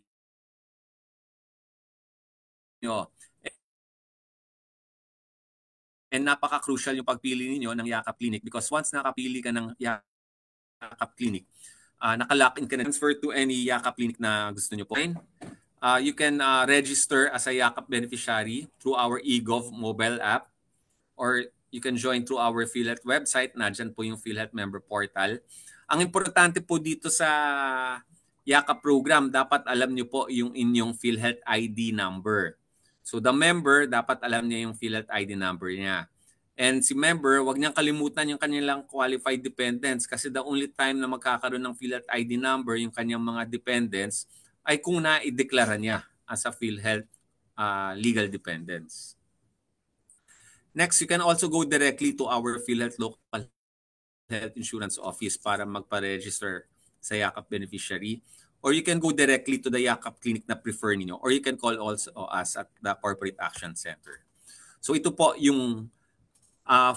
Speaker 5: And napaka-crucial yung pagpili ninyo ng Yakap Clinic because once nakapili ka ng Yakap Clinic, naka-lock in ka na. Transfer to any Yakap Clinic na gusto nyo po. You can register as a Yakap beneficiary through our eGov mobile app, or you can join through our PhilHealth website. Nadyan po yung PhilHealth member portal. Ang importante po dito sa Yakap program, dapat alam nyo po yung inyong PhilHealth ID number. So the member, dapat alam niya yung PhilHealth ID number niya. And si member, wag niyang kalimutan yung kanilang qualified dependents kasi the only time na magkakaroon ng PhilHealth ID number yung kanyang mga dependents ay kung na-ideklara niya as a PhilHealth legal dependents. Next, you can also go directly to our PhilHealth local health insurance office para magpa-register sa Yakap beneficiary. Or you can go directly to the Yakap Clinic na prefer niyo. Or you can call also us at the Corporate Action Center. So ito po yung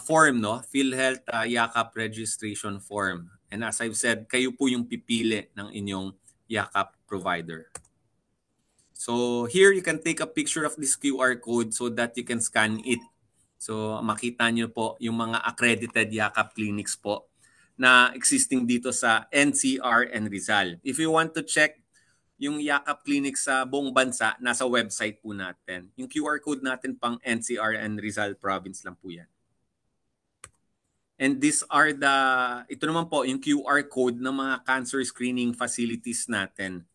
Speaker 5: form, no? PhilHealth Yakap registration form. And as I've said, kayo po yung pipili ng inyong Yakap provider. So here you can take a picture of this QR code so that you can scan it. So makita nyo po yung mga accredited Yakap clinics po na existing dito sa NCR and Rizal. If you want to check yung Yakap clinic sa buong bansa, nasa website po natin. Yung QR code natin pang NCR and Rizal province lang po yan. And these are ito naman po yung QR code ng mga cancer screening facilities natin.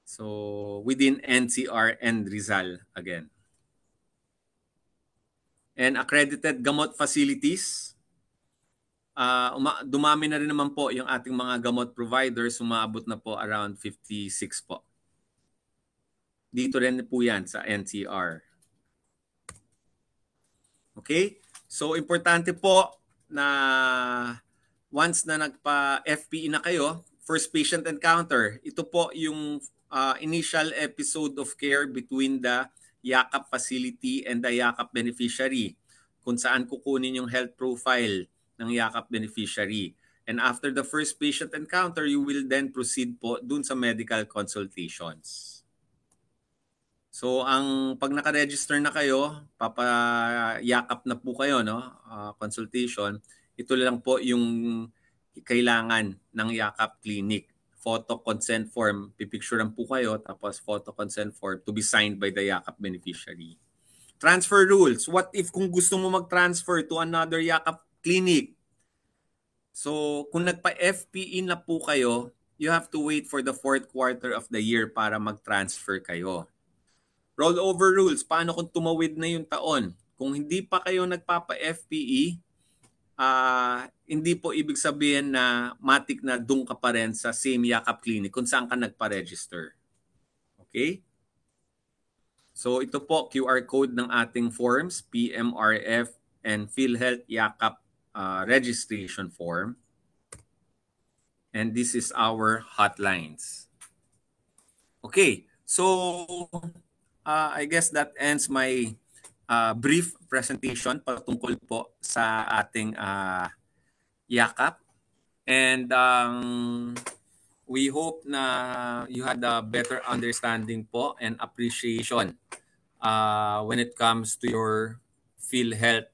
Speaker 5: So within NCR and Rizal again. And accredited gamot facilities. Dumami na rin naman po yung ating mga gamot providers, umaabot na po around 56 po. Dito rin po yan sa NCR. Okay? So importante po na once na nagpa-FPE na kayo, first patient encounter, ito po yung initial episode of care between the Yakap facility and the Yakap beneficiary, kung saan kukunin yung health profile ng Yakap beneficiary. And after the first patient encounter, you will then proceed po dun sa medical consultations. So pag naka-register na kayo, papayakap na po kayo, no? Consultation. Ito lang po yung kailangan ng Yakap Clinic. Photo consent form, pipicturean po kayo, tapos photo consent form to be signed by the Yakap beneficiary. Transfer rules. What if kung gusto mo mag-transfer to another Yakap Clinic? So kung nagpa-FPE na po kayo, you have to wait for the 4th quarter of the year para mag-transfer kayo. Rollover rules. Paano kung tumawid na yung taon? Kung hindi pa kayo nagpapa-FPE, hindi po ibig sabihin na matik na doon ka pa rin sa same Yakap Clinic kung saan ka nagpa-register. Okay? So ito po QR code ng ating forms, PMRF and PhilHealth Yakap registration form. And this is our hotlines. Okay, so I guess that ends my brief presentation patungkol po sa ating Yakap. And we hope na you had a better understanding po and appreciation when it comes to your PhilHealth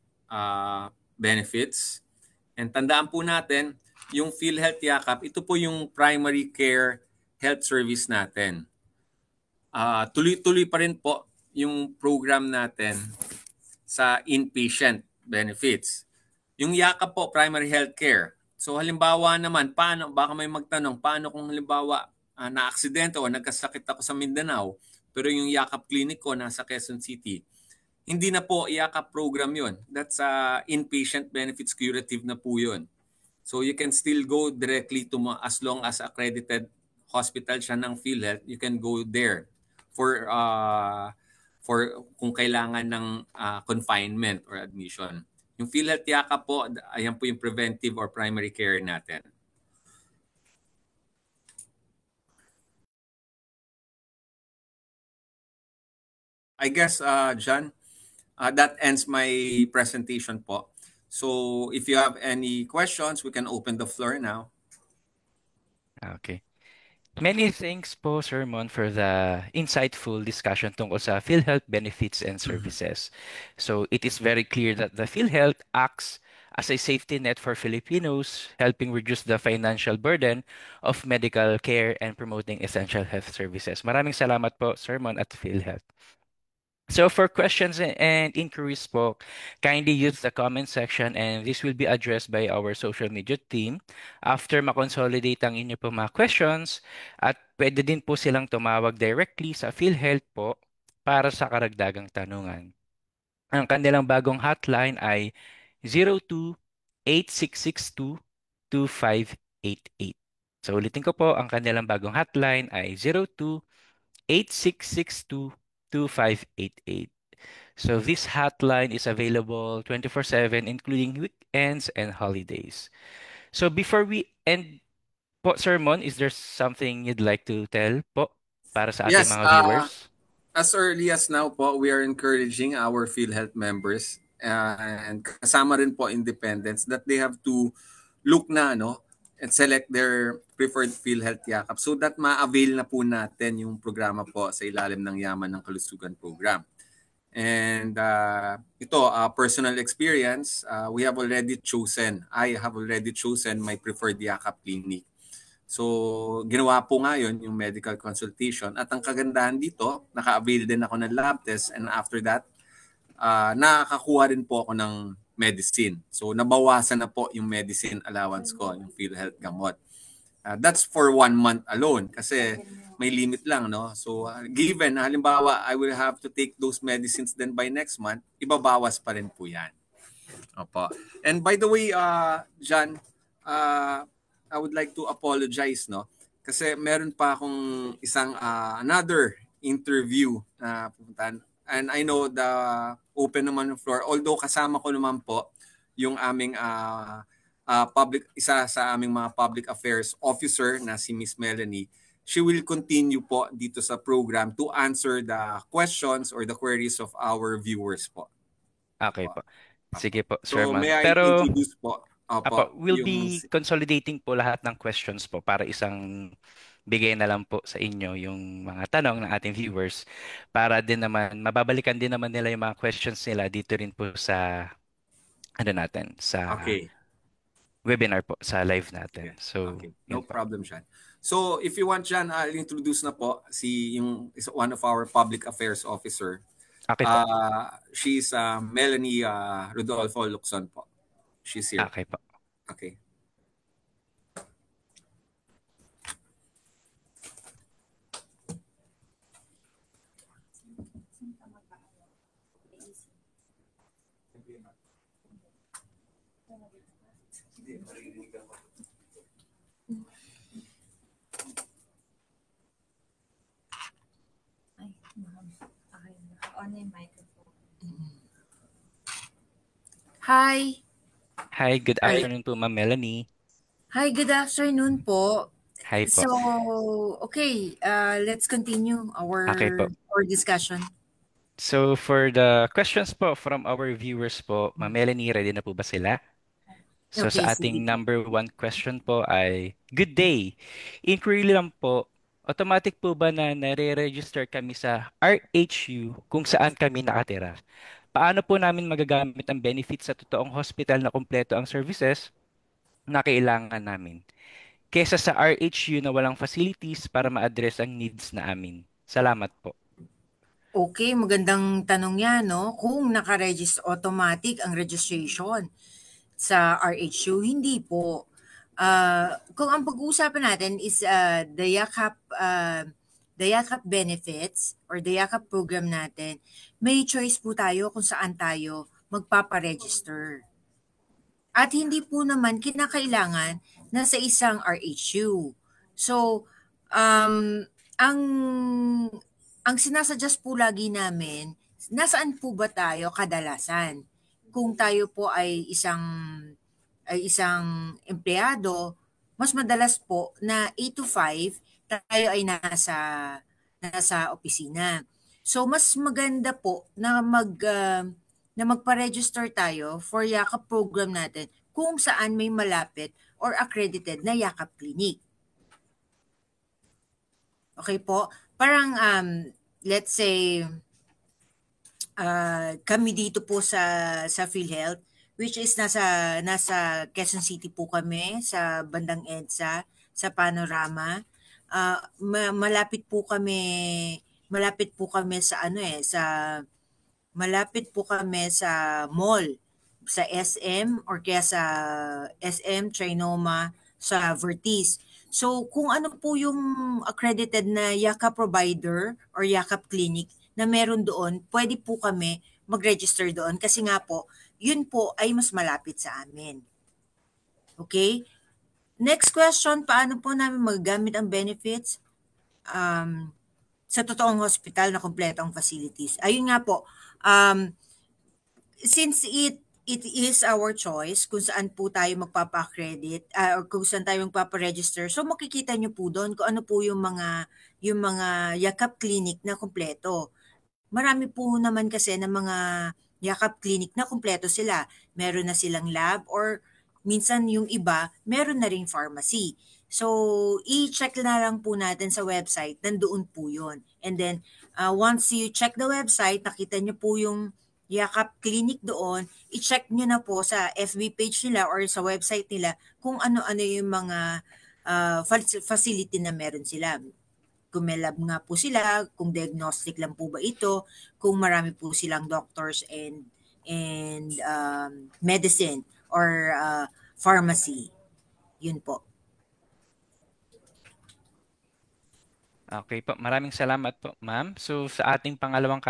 Speaker 5: benefits. And tandaan po natin, yung PhilHealth Yakap, ito po yung primary care health service natin. Tuloy-tuloy pa rin po yung program natin sa inpatient benefits. Yung Yakap po, primary health care. So halimbawa naman, baka may magtanong, paano kung halimbawa na-aksidente o nagkasakit ako sa Mindanao, pero yung Yakap Clinic ko nasa Quezon City, hindi na po Yakap program yun. That's inpatient benefits curative na po yun. So you can still go directly to as long as accredited hospital siya ng PhilHealth, you can go there for kung kailangan ng confinement or admission. Yung PhilHealth Yakap po, ayan po yung preventive or primary care natin. I guess, John, that ends my presentation po. So if you have any questions, we can open the floor now.
Speaker 3: Okay. Many thanks po, Sir Mon, for the insightful discussion tungkol sa PhilHealth benefits and services. So it is very clear that the PhilHealth acts as a safety net for Filipinos, helping reduce the financial burden of medical care and promoting essential health services. Maraming salamat po, Sir Mon at PhilHealth. So for questions and inquiries po, kindly use the comment section and this will be addressed by our social media team after makonsolidate ang inyo po mga questions at pwede din po silang tumawag directly sa PhilHealth po para sa karagdagang tanungan. Ang kanilang bagong hotline ay 02-8662-2588. So ulitin ko po, ang kanilang bagong hotline ay 02-8662-2588. So this hotline is available 24/7 including weekends and holidays. So before we end po, Sermon, is there something you'd like to tell po para sa ating
Speaker 5: Yes,
Speaker 3: mga viewers?
Speaker 5: as early as now po, we are encouraging our PhilHealth members and kasama rin po independents that they have to look na and select their preferred PhilHealth Yakap so that ma-avail na po natin yung programa po sa ilalim ng Yaman ng Kalusugan program. And ito, personal experience, I have already chosen my preferred Yakap clinic. So, ginawa po ngayon yung medical consultation. At ang kagandahan dito, naka-avail din ako ng lab test. And after that, nakakakuha rin po ako ng medicine. So, nabawasan na po yung medicine allowance ko, yung PhilHealth gamot. That's for 1 month alone kasi may limit lang, no? So, given, halimbawa, I will have to take those medicines then by next month, ibabawas pa rin po yan. Opo. And by the way, John, I would like to apologize, no? Kasi meron pa akong isang another interview na pupuntahan. And I know the open naman yung floor. Although kasama ko naman po yung aming isa sa aming mga public affairs officer na si Miss Melanie. She will continue po dito sa program to answer the questions or the queries of our viewers po.
Speaker 3: Okay po. Sige po,
Speaker 5: So
Speaker 3: Sir Man.
Speaker 5: may I
Speaker 3: Pero
Speaker 5: introduce po?
Speaker 3: we'll be consolidating po lahat ng questions po para isang bigay na lang po sa inyo yung mga tanong ng ating viewers para din naman, mababalikan din naman nila yung mga questions nila dito rin po sa sa webinar po, sa live natin.
Speaker 5: Okay.
Speaker 3: So,
Speaker 5: okay. No
Speaker 3: po.
Speaker 5: problem, Sean. So, if you want, Sean, I'll introduce na po one of our public affairs officer.
Speaker 3: Okay po.
Speaker 5: She's Melanie Rodolfo Locson po. She's here.
Speaker 3: Okay po.
Speaker 5: Okay.
Speaker 6: On yung microphone. Hi.
Speaker 3: Hi, good afternoon po, Ma'am Melanie.
Speaker 6: Hi, good afternoon po.
Speaker 3: Hi po.
Speaker 6: So, okay, let's continue our discussion.
Speaker 3: So, for the questions po from our viewers po, Ma'am Melanie, ready na po ba sila? So,
Speaker 6: Okay,
Speaker 3: sa ating number 1 question po ay, good day. Inquiry lang po, automatic po ba na nare-register kami sa RHU kung saan kami nakatira? Paano po namin magagamit ang benefits sa totoong hospital na kumpleto ang services na kailangan namin? Kesa sa RHU na walang facilities para ma-address ang needs na amin. Salamat po.
Speaker 6: Okay, magandang tanong yan, no? Kung naka-register automatic ang registration sa RHU, hindi po. Kung ang pag-uusapan natin is the YAKAP benefits or the YAKAP program natin, may choice po tayo kung saan tayo magpaparegister. At hindi po naman kinakailangan na sa isang RHU. So, ang sinasuggest po lagi namin, nasaan po ba tayo kadalasan? Kung tayo po ay isang empleyado, mas madalas po na 8 to 5 tayo ay nasa opisina. So mas maganda po na na magpa-register tayo for Yakap program natin kung saan may malapit or accredited na Yakap clinic. Okay po? Parang let's say kami dito po sa PhilHealth, which is nasa Quezon City po kami sa bandang EDSA, sa Panorama. Malapit po kami sa malapit po kami sa mall, sa SM or kaya sa SM Trinoma, sa Vertis. So kung ano po yung accredited na Yakap provider or Yakap clinic na meron doon, pwede po kami mag-register doon kasi nga po, yun po ay mas malapit sa amin. Okay? Next question, paano po namin magagamit ang benefits sa totoong hospital na kompleto ang facilities? Ayun nga po, since it is our choice kung saan po tayo magpapa-accredit or kung saan tayo magpapa-register. So makikita nyo po doon kung ano po yung mga Yakap clinic na kumpleto. Marami po naman kasi ng mga Yakap clinic na kumpleto sila. Meron na silang lab or minsan yung iba, meron na ring pharmacy. So, i-check na lang po natin sa website, nandoon po yun. And then, once you check the website, nakita nyo po yung Yakap Clinic doon, i-check nyo na po sa FB page nila or sa website nila kung ano-ano yung mga facility na meron sila. Kung may lab nga po sila, kung diagnostic lang po ba ito, kung marami po silang doctors and medicine or pharmacy. Yun po.
Speaker 3: Okay po, maraming salamat po, ma'am. So sa ating pangalawang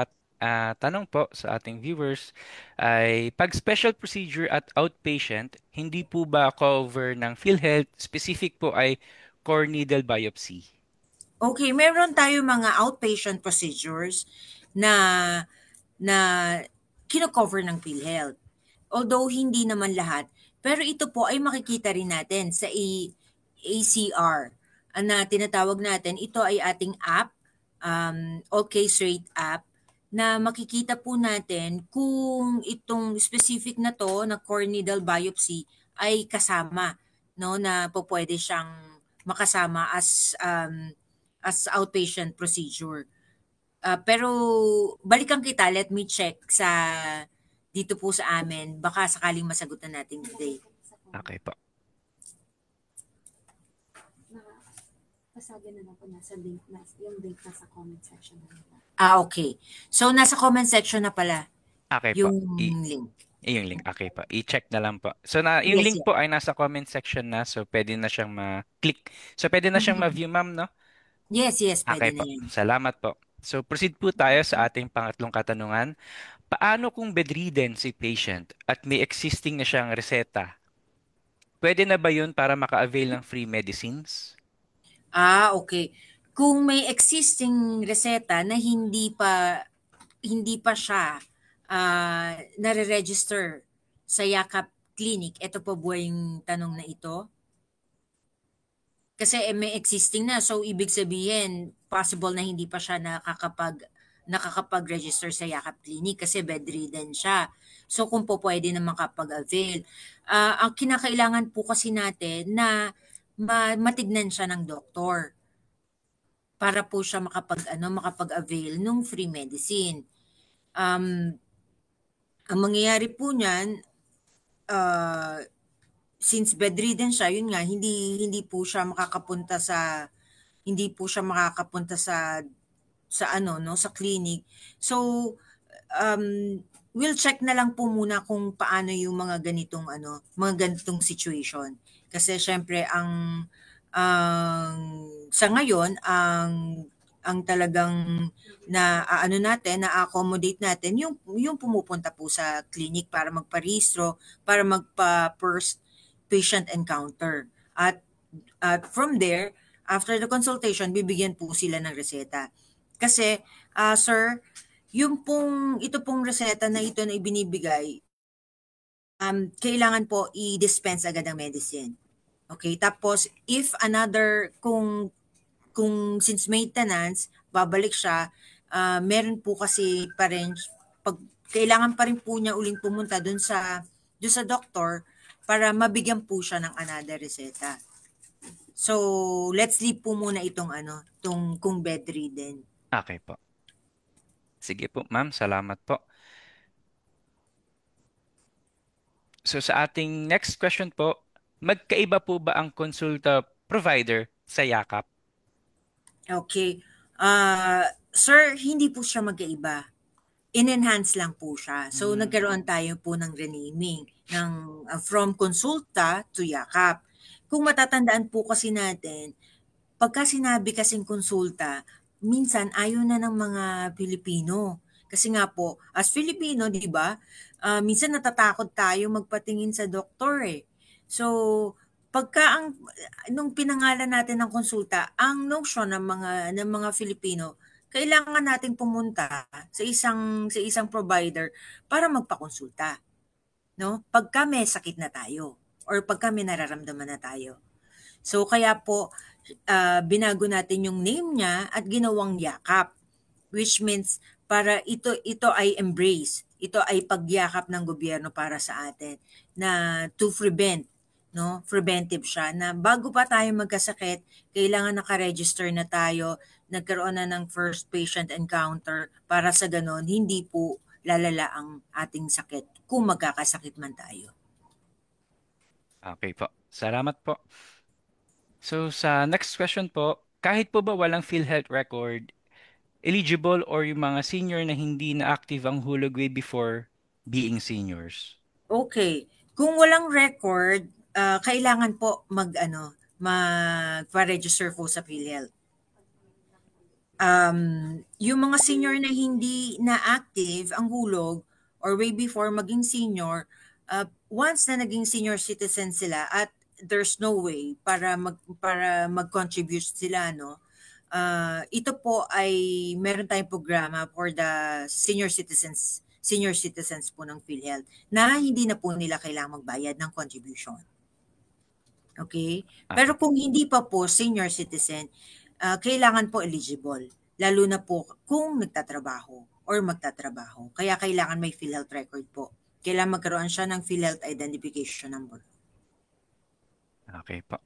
Speaker 3: tanong po sa ating viewers ay pag special procedure at outpatient, hindi po ba cover ng PhilHealth? Specific po ay core needle biopsy.
Speaker 6: Okay, meron tayo mga outpatient procedures na kino-cover ng PhilHealth. Although hindi naman lahat, pero ito po ay makikita rin natin sa ACR na tinatawag natin. Ito ay ating app, All Case Rate app, na makikita po natin kung itong specific na to na core needle biopsy ay kasama, no, na po pwede siyang makasama as outpatient procedure. Pero balikan kita, let me check dito po sa amin. Baka sakaling masagutan natin today.
Speaker 3: Okay po.
Speaker 7: Pasabi na lang po yung link nasa comment section na nila.
Speaker 6: Okay. So, nasa comment section na pala
Speaker 3: Okay po.
Speaker 6: yung link.
Speaker 3: Yung link. Okay po. I-check na lang po. So, yung
Speaker 6: Yes,
Speaker 3: link po ay nasa comment section na. So, pwede na siyang ma-click. So, pwede na siyang ma-view, ma'am, no?
Speaker 6: Yes,
Speaker 3: Okay
Speaker 6: pwede na
Speaker 3: po.
Speaker 6: yan.
Speaker 3: Salamat po. So, proceed po tayo sa ating pangatlong katanungan. Paano kung bedridden si patient at may existing na siyang reseta? Pwede na ba yun para maka-avail ng free medicines?
Speaker 6: Okay. Kung may existing reseta na hindi pa siya nare-register sa Yakap Clinic, ito po ba yung tanong na ito? Kasi may existing na, so ibig sabihin possible na hindi pa siya nakakapag-register sa Yakap Clinic kasi bedridden siya. So kung po pwede na makapag-avail. Ang kinakailangan po kasi natin na matignan siya ng doktor para po siya makapag-avail ng free medicine. Ang mangyayari po niyan, since bedridden siya, yun nga, hindi po siya makakapunta sa sa clinic. So, we'll check na lang po muna kung paano yung mga ganitong situation. Kasi syempre sa ngayon ang talagang na-accommodate natin yung pumupunta po sa clinic para magparehistro, para magpa-first patient encounter. At from there, after the consultation, bibigyan po sila ng reseta. Kasi, sir, ito pong reseta na ito na ibinibigay, kailangan po i-dispense agad ang medicine. Okay, tapos kung since maintenance, babalik siya, meron po kasi pa rin, kailangan pa rin po niya uling pumunta dun sa doktor para mabigyan po siya ng another reseta. So, let's leave po muna itong kung bedridden.
Speaker 3: Okay po. Sige po, ma'am. Salamat po. So sa ating next question po, magkaiba po ba ang konsulta provider sa yakap?
Speaker 6: Okay. Sir, hindi po siya magkaiba. In-enhance lang po siya. So, nagkaroon tayo po ng renaming ng from konsulta to yakap. Kung matatandaan po kasi natin, pagka sinabi kasing konsulta, minsan ayaw na ng mga Pilipino. Kasi nga po, as Filipino, di ba, minsan natatakot tayo magpatingin sa doktor eh. So, nung pinangalan natin ng konsulta, ang notion ng mga Filipino, kailangan nating pumunta sa isang provider para magpakonsulta, no? Pagka may sakit na tayo or pagka may nararamdaman na tayo. So kaya po binago natin yung name niya at ginawang yakap, which means para ito ay embrace. Ito ay pagyakap ng gobyerno para sa atin na to prevent, no? Preventive siya na bago pa tayo magkasakit, kailangan naka-register na tayo, nagkaroon na ng first patient encounter para sa ganon hindi po lalala ang ating sakit kung magkakasakit man tayo.
Speaker 3: Okay po. Salamat po. So sa next question po, kahit po ba walang PhilHealth record, eligible or yung mga senior na hindi na active ang hulog way before being seniors?
Speaker 6: Okay. Kung walang record, kailangan po magpa-register po sa PhilHealth. Yung mga senior na hindi na active ang hulog or way before maging senior, once na naging senior citizen sila at there's no way para mag-contribute sila, no? Ito po ay meron tayong programa for the senior citizens po ng PhilHealth na hindi na po nila kailangang magbayad ng contribution. Okay? Pero kung hindi pa po senior citizen, kailangan po eligible, lalo na po kung nagtatrabaho or magtatrabaho. Kaya kailangan may PhilHealth record po. Kailangan magkaroon siya ng PhilHealth identification number.
Speaker 3: Okay po.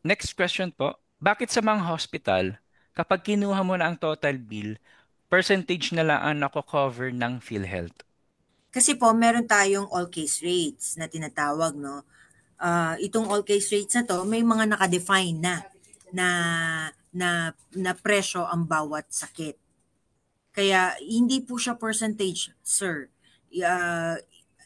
Speaker 3: Next question po, bakit sa mga hospital, kapag kinuha mo na ang total bill, percentage na lang ang nako-cover ng PhilHealth?
Speaker 6: Kasi po, meron tayong all-case rates na tinatawag, no? Itong all-case rates na to, may mga nakadefine na presyo ang bawat sakit. Kaya hindi po siya percentage, sir.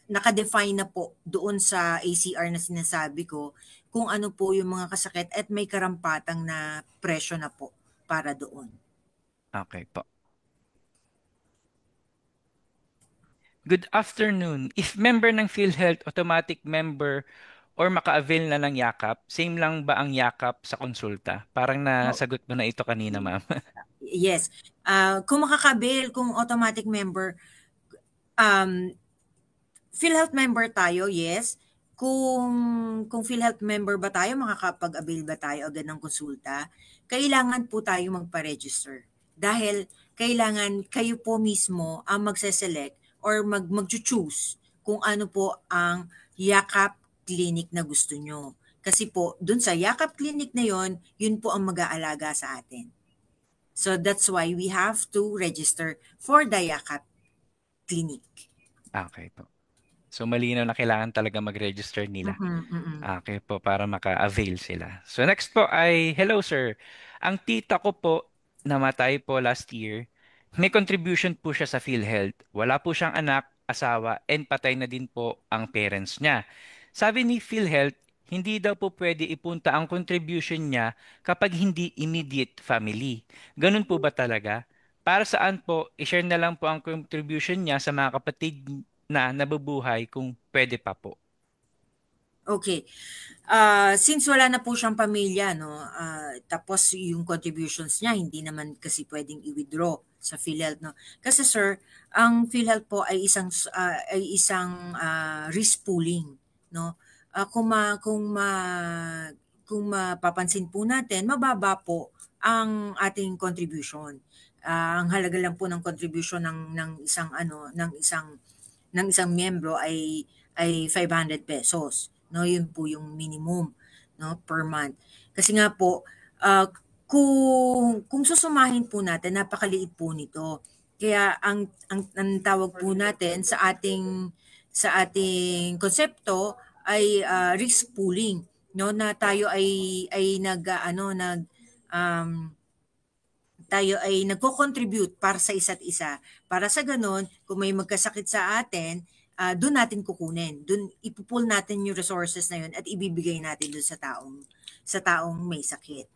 Speaker 6: Nakadefine na po doon sa ACR na sinasabi ko kung ano po yung mga kasakit at may karampatang na presyo na po para doon.
Speaker 3: Okay po. Good afternoon. If member ng PhilHealth, automatic member or maka-avail na ng yakap, same lang ba ang yakap sa konsulta? Parang nasagot mo na ito kanina, ma'am.
Speaker 6: Yes. Kung makaka-avail, kung automatic member, PhilHealth member tayo, yes. Kung PhilHealth member ba tayo, makakapag-avail ba tayo agad ng konsulta, kailangan po tayo magpa-register. Dahil kailangan kayo po mismo ang magse-select or mag-choose kung ano po ang yakap clinic na gusto nyo. Kasi po, dun sa yakap clinic na yon, yun po ang mag-aalaga sa atin. So that's why we have to register for the yakap clinic.
Speaker 3: Okay po. So malinaw na kailangan talaga mag-register nila. Okay po, para maka-avail sila. So next po ay, hello sir. Ang tita ko po, namatay po last year. May contribution po siya sa PhilHealth. Wala po siyang anak, asawa, and patay na din po ang parents niya. Sabi ni PhilHealth, hindi daw po pwede ipunta ang contribution niya kapag hindi immediate family. Ganun po ba talaga? Para saan po, i-share na lang po ang contribution niya sa mga kapatid na nabubuhay kung pwede pa po.
Speaker 6: Okay. Since wala na po siyang pamilya, no, tapos yung contributions niya, hindi naman kasi pwedeng i-withdraw sa PhilHealth, no. Kasi sir, ang PhilHealth po ay isang risk pooling, no. Kung mapapansin po natin, mababa po ang ating contribution. Ang halaga lang po ng contribution ng isang miyembro ay 500 pesos, no? Yun po yung minimum, no, per month. Kasi nga po, kung susumahin po natin, napakaliit po nito. Kaya ang tawag po natin sa ating konsepto ay risk pooling, no, na tayo ay tayo ay nagko-contribute para sa isa't isa. Para sa ganun, kung may magkasakit sa atin, doon natin kukunin. Doon ipupul natin yung resources na yun at ibibigay natin doon sa taong may sakit.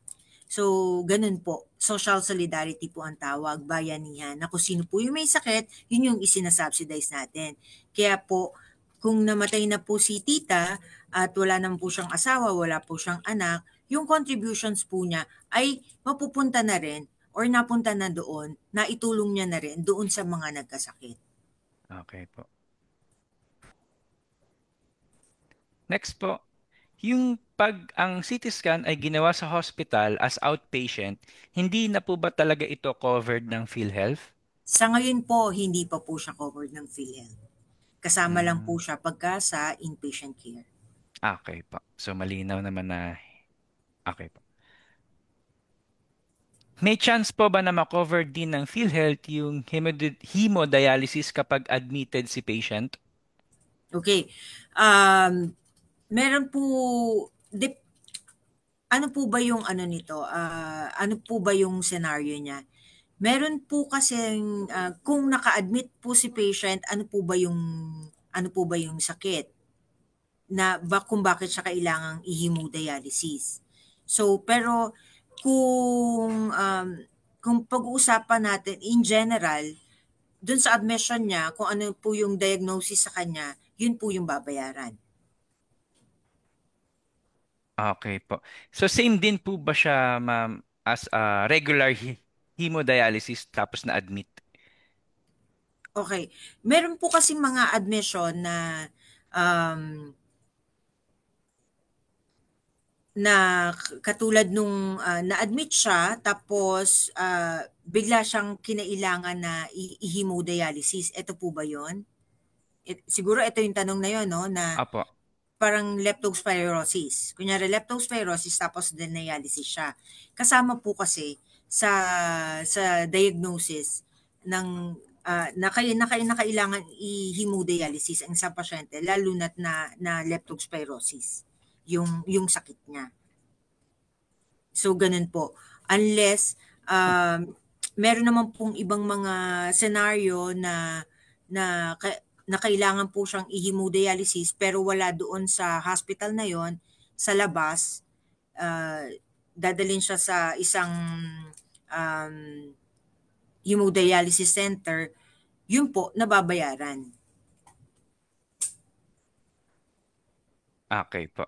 Speaker 6: So, ganun po. Social solidarity po ang tawag, bayanihan. Na kung sino po yung may sakit, yun yung isinasubsidize natin. Kaya po, kung namatay na po si tita at wala naman po siyang asawa, wala po siyang anak, yung contributions po niya ay mapupunta na rin or napunta na doon, na itulong niya na rin doon sa mga nagkasakit.
Speaker 3: Okay po. Next po, yung pag ang CT scan ay ginawa sa hospital as outpatient, hindi na po ba talaga ito covered ng PhilHealth?
Speaker 6: Sa ngayon po, hindi pa po siya covered ng PhilHealth. Kasama lang po siya pagka sa inpatient care.
Speaker 3: Okay po. So malinaw naman na okay po. May chance po ba na ma-cover din ng PhilHealth yung hemodialysis kapag admitted si patient?
Speaker 6: Okay. Meron po, ano po ba yung ano nito? Ano po ba yung scenario niya? Meron po kasing kung naka-admit po si patient, ano po ba yung sakit na kung bakit siya kailangang i-hemodialysis. So, pero kung pag-uusapan natin in general, dun sa admission niya, kung ano po yung diagnosis sa kanya, yun po yung babayaran.
Speaker 3: Okay po. So same din po ba siya, ma'am, as regular hemodialysis tapos na-admit?
Speaker 6: Okay. Meron po kasi mga admission um, na katulad nung na-admit siya tapos bigla siyang kinailangan na i-hemodialysis. Ito po ba 'yon? Siguro ito yung tanong na 'yon, no, na
Speaker 3: Apo.
Speaker 6: parang leptospirosis. Kunyari leptospirosis tapos dialysis siya. Kasama po kasi sa diagnosis ng na kailangan i-hemodialysis ang isang pasyente lalo na leptospirosis yung sakit niya. So ganun po. Unless meron naman pong ibang mga scenario na kailangan po siyang i-hemodialysis pero wala doon sa hospital na yon, sa labas, dadalhin siya sa isang hemodialysis center, yun po, nababayaran.
Speaker 3: Okay po.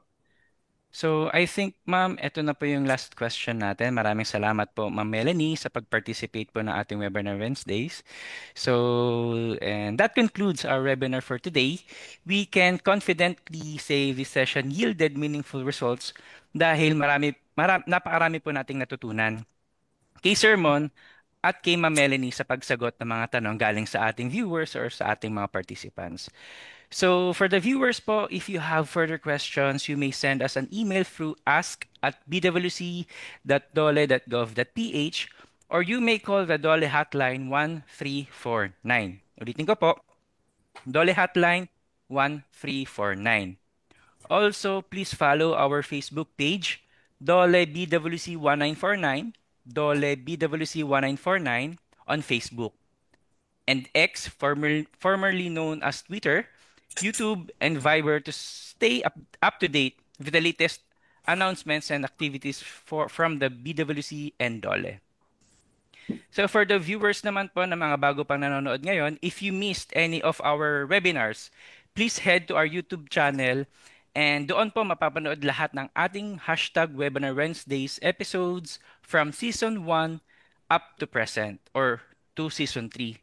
Speaker 3: So, I think, ma'am, ito na po yung last question natin. Maraming salamat po, Ma'am Melanie, sa pag-participate po ng ating webinar Wednesdays. So, and that concludes our webinar for today. We can confidently say this session yielded meaningful results dahil napakarami po nating natutunan. Kay Sermon at kay Ma'am Melanie sa pagsagot ng mga tanong galing sa ating viewers or sa ating mga participants. So for the viewers po, if you have further questions, you may send us an email through ask@bwc.dole.gov.ph or you may call the Dole Hotline 1349. Ulitin ko po, Dole Hotline 1349. Also, please follow our Facebook page, Dole BWC 1949, Dole BWC 1949 on Facebook, and X, formerly known as Twitter, YouTube, and Viber to stay up to date with the latest announcements and activities from the BWC and Dole. So for the viewers naman po na mga bago pang nanonood ngayon, if you missed any of our webinars, please head to our YouTube channel and doon po mapapanood lahat ng ating #Webinar Wednesdays episodes from Season 1 up to present or to Season 3.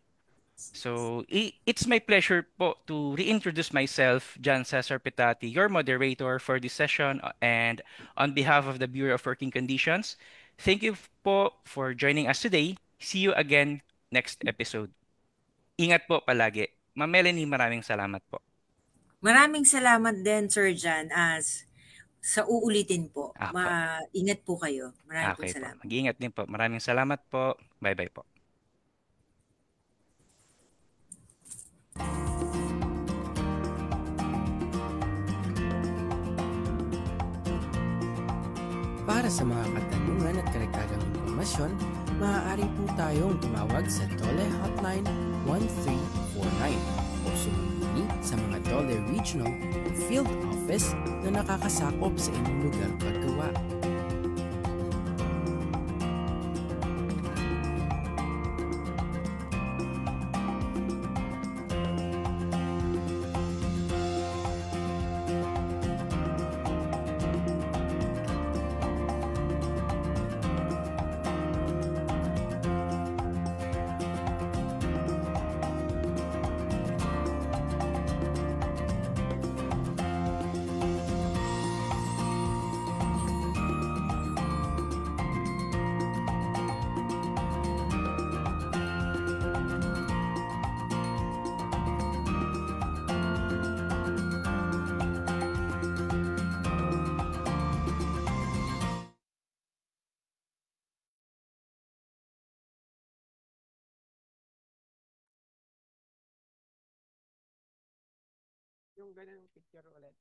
Speaker 3: So, it's my pleasure po to reintroduce myself, John Cesar Pitati, your moderator for this session, and on behalf of the Bureau of Working Conditions, thank you po for joining us today. See you again next episode. Ingat po palagi. Ma'am Melanie, maraming salamat po.
Speaker 6: Maraming salamat din, Sir John. Sa uulitin po.
Speaker 3: Apo.
Speaker 6: Ingat po kayo. Maraming po
Speaker 3: Okay po.
Speaker 6: salamat.
Speaker 3: Mag-iingat din po. Maraming salamat po. Bye-bye po.
Speaker 8: Para sa mga katanungan at karagdagang impormasyon, maaari po tayong tumawag sa Dole Hotline 1349 o sumuni sa mga Dole Regional o Field Office na nakakasakop sa inyong lugar paggawa.
Speaker 3: Yung ganun picture ulit.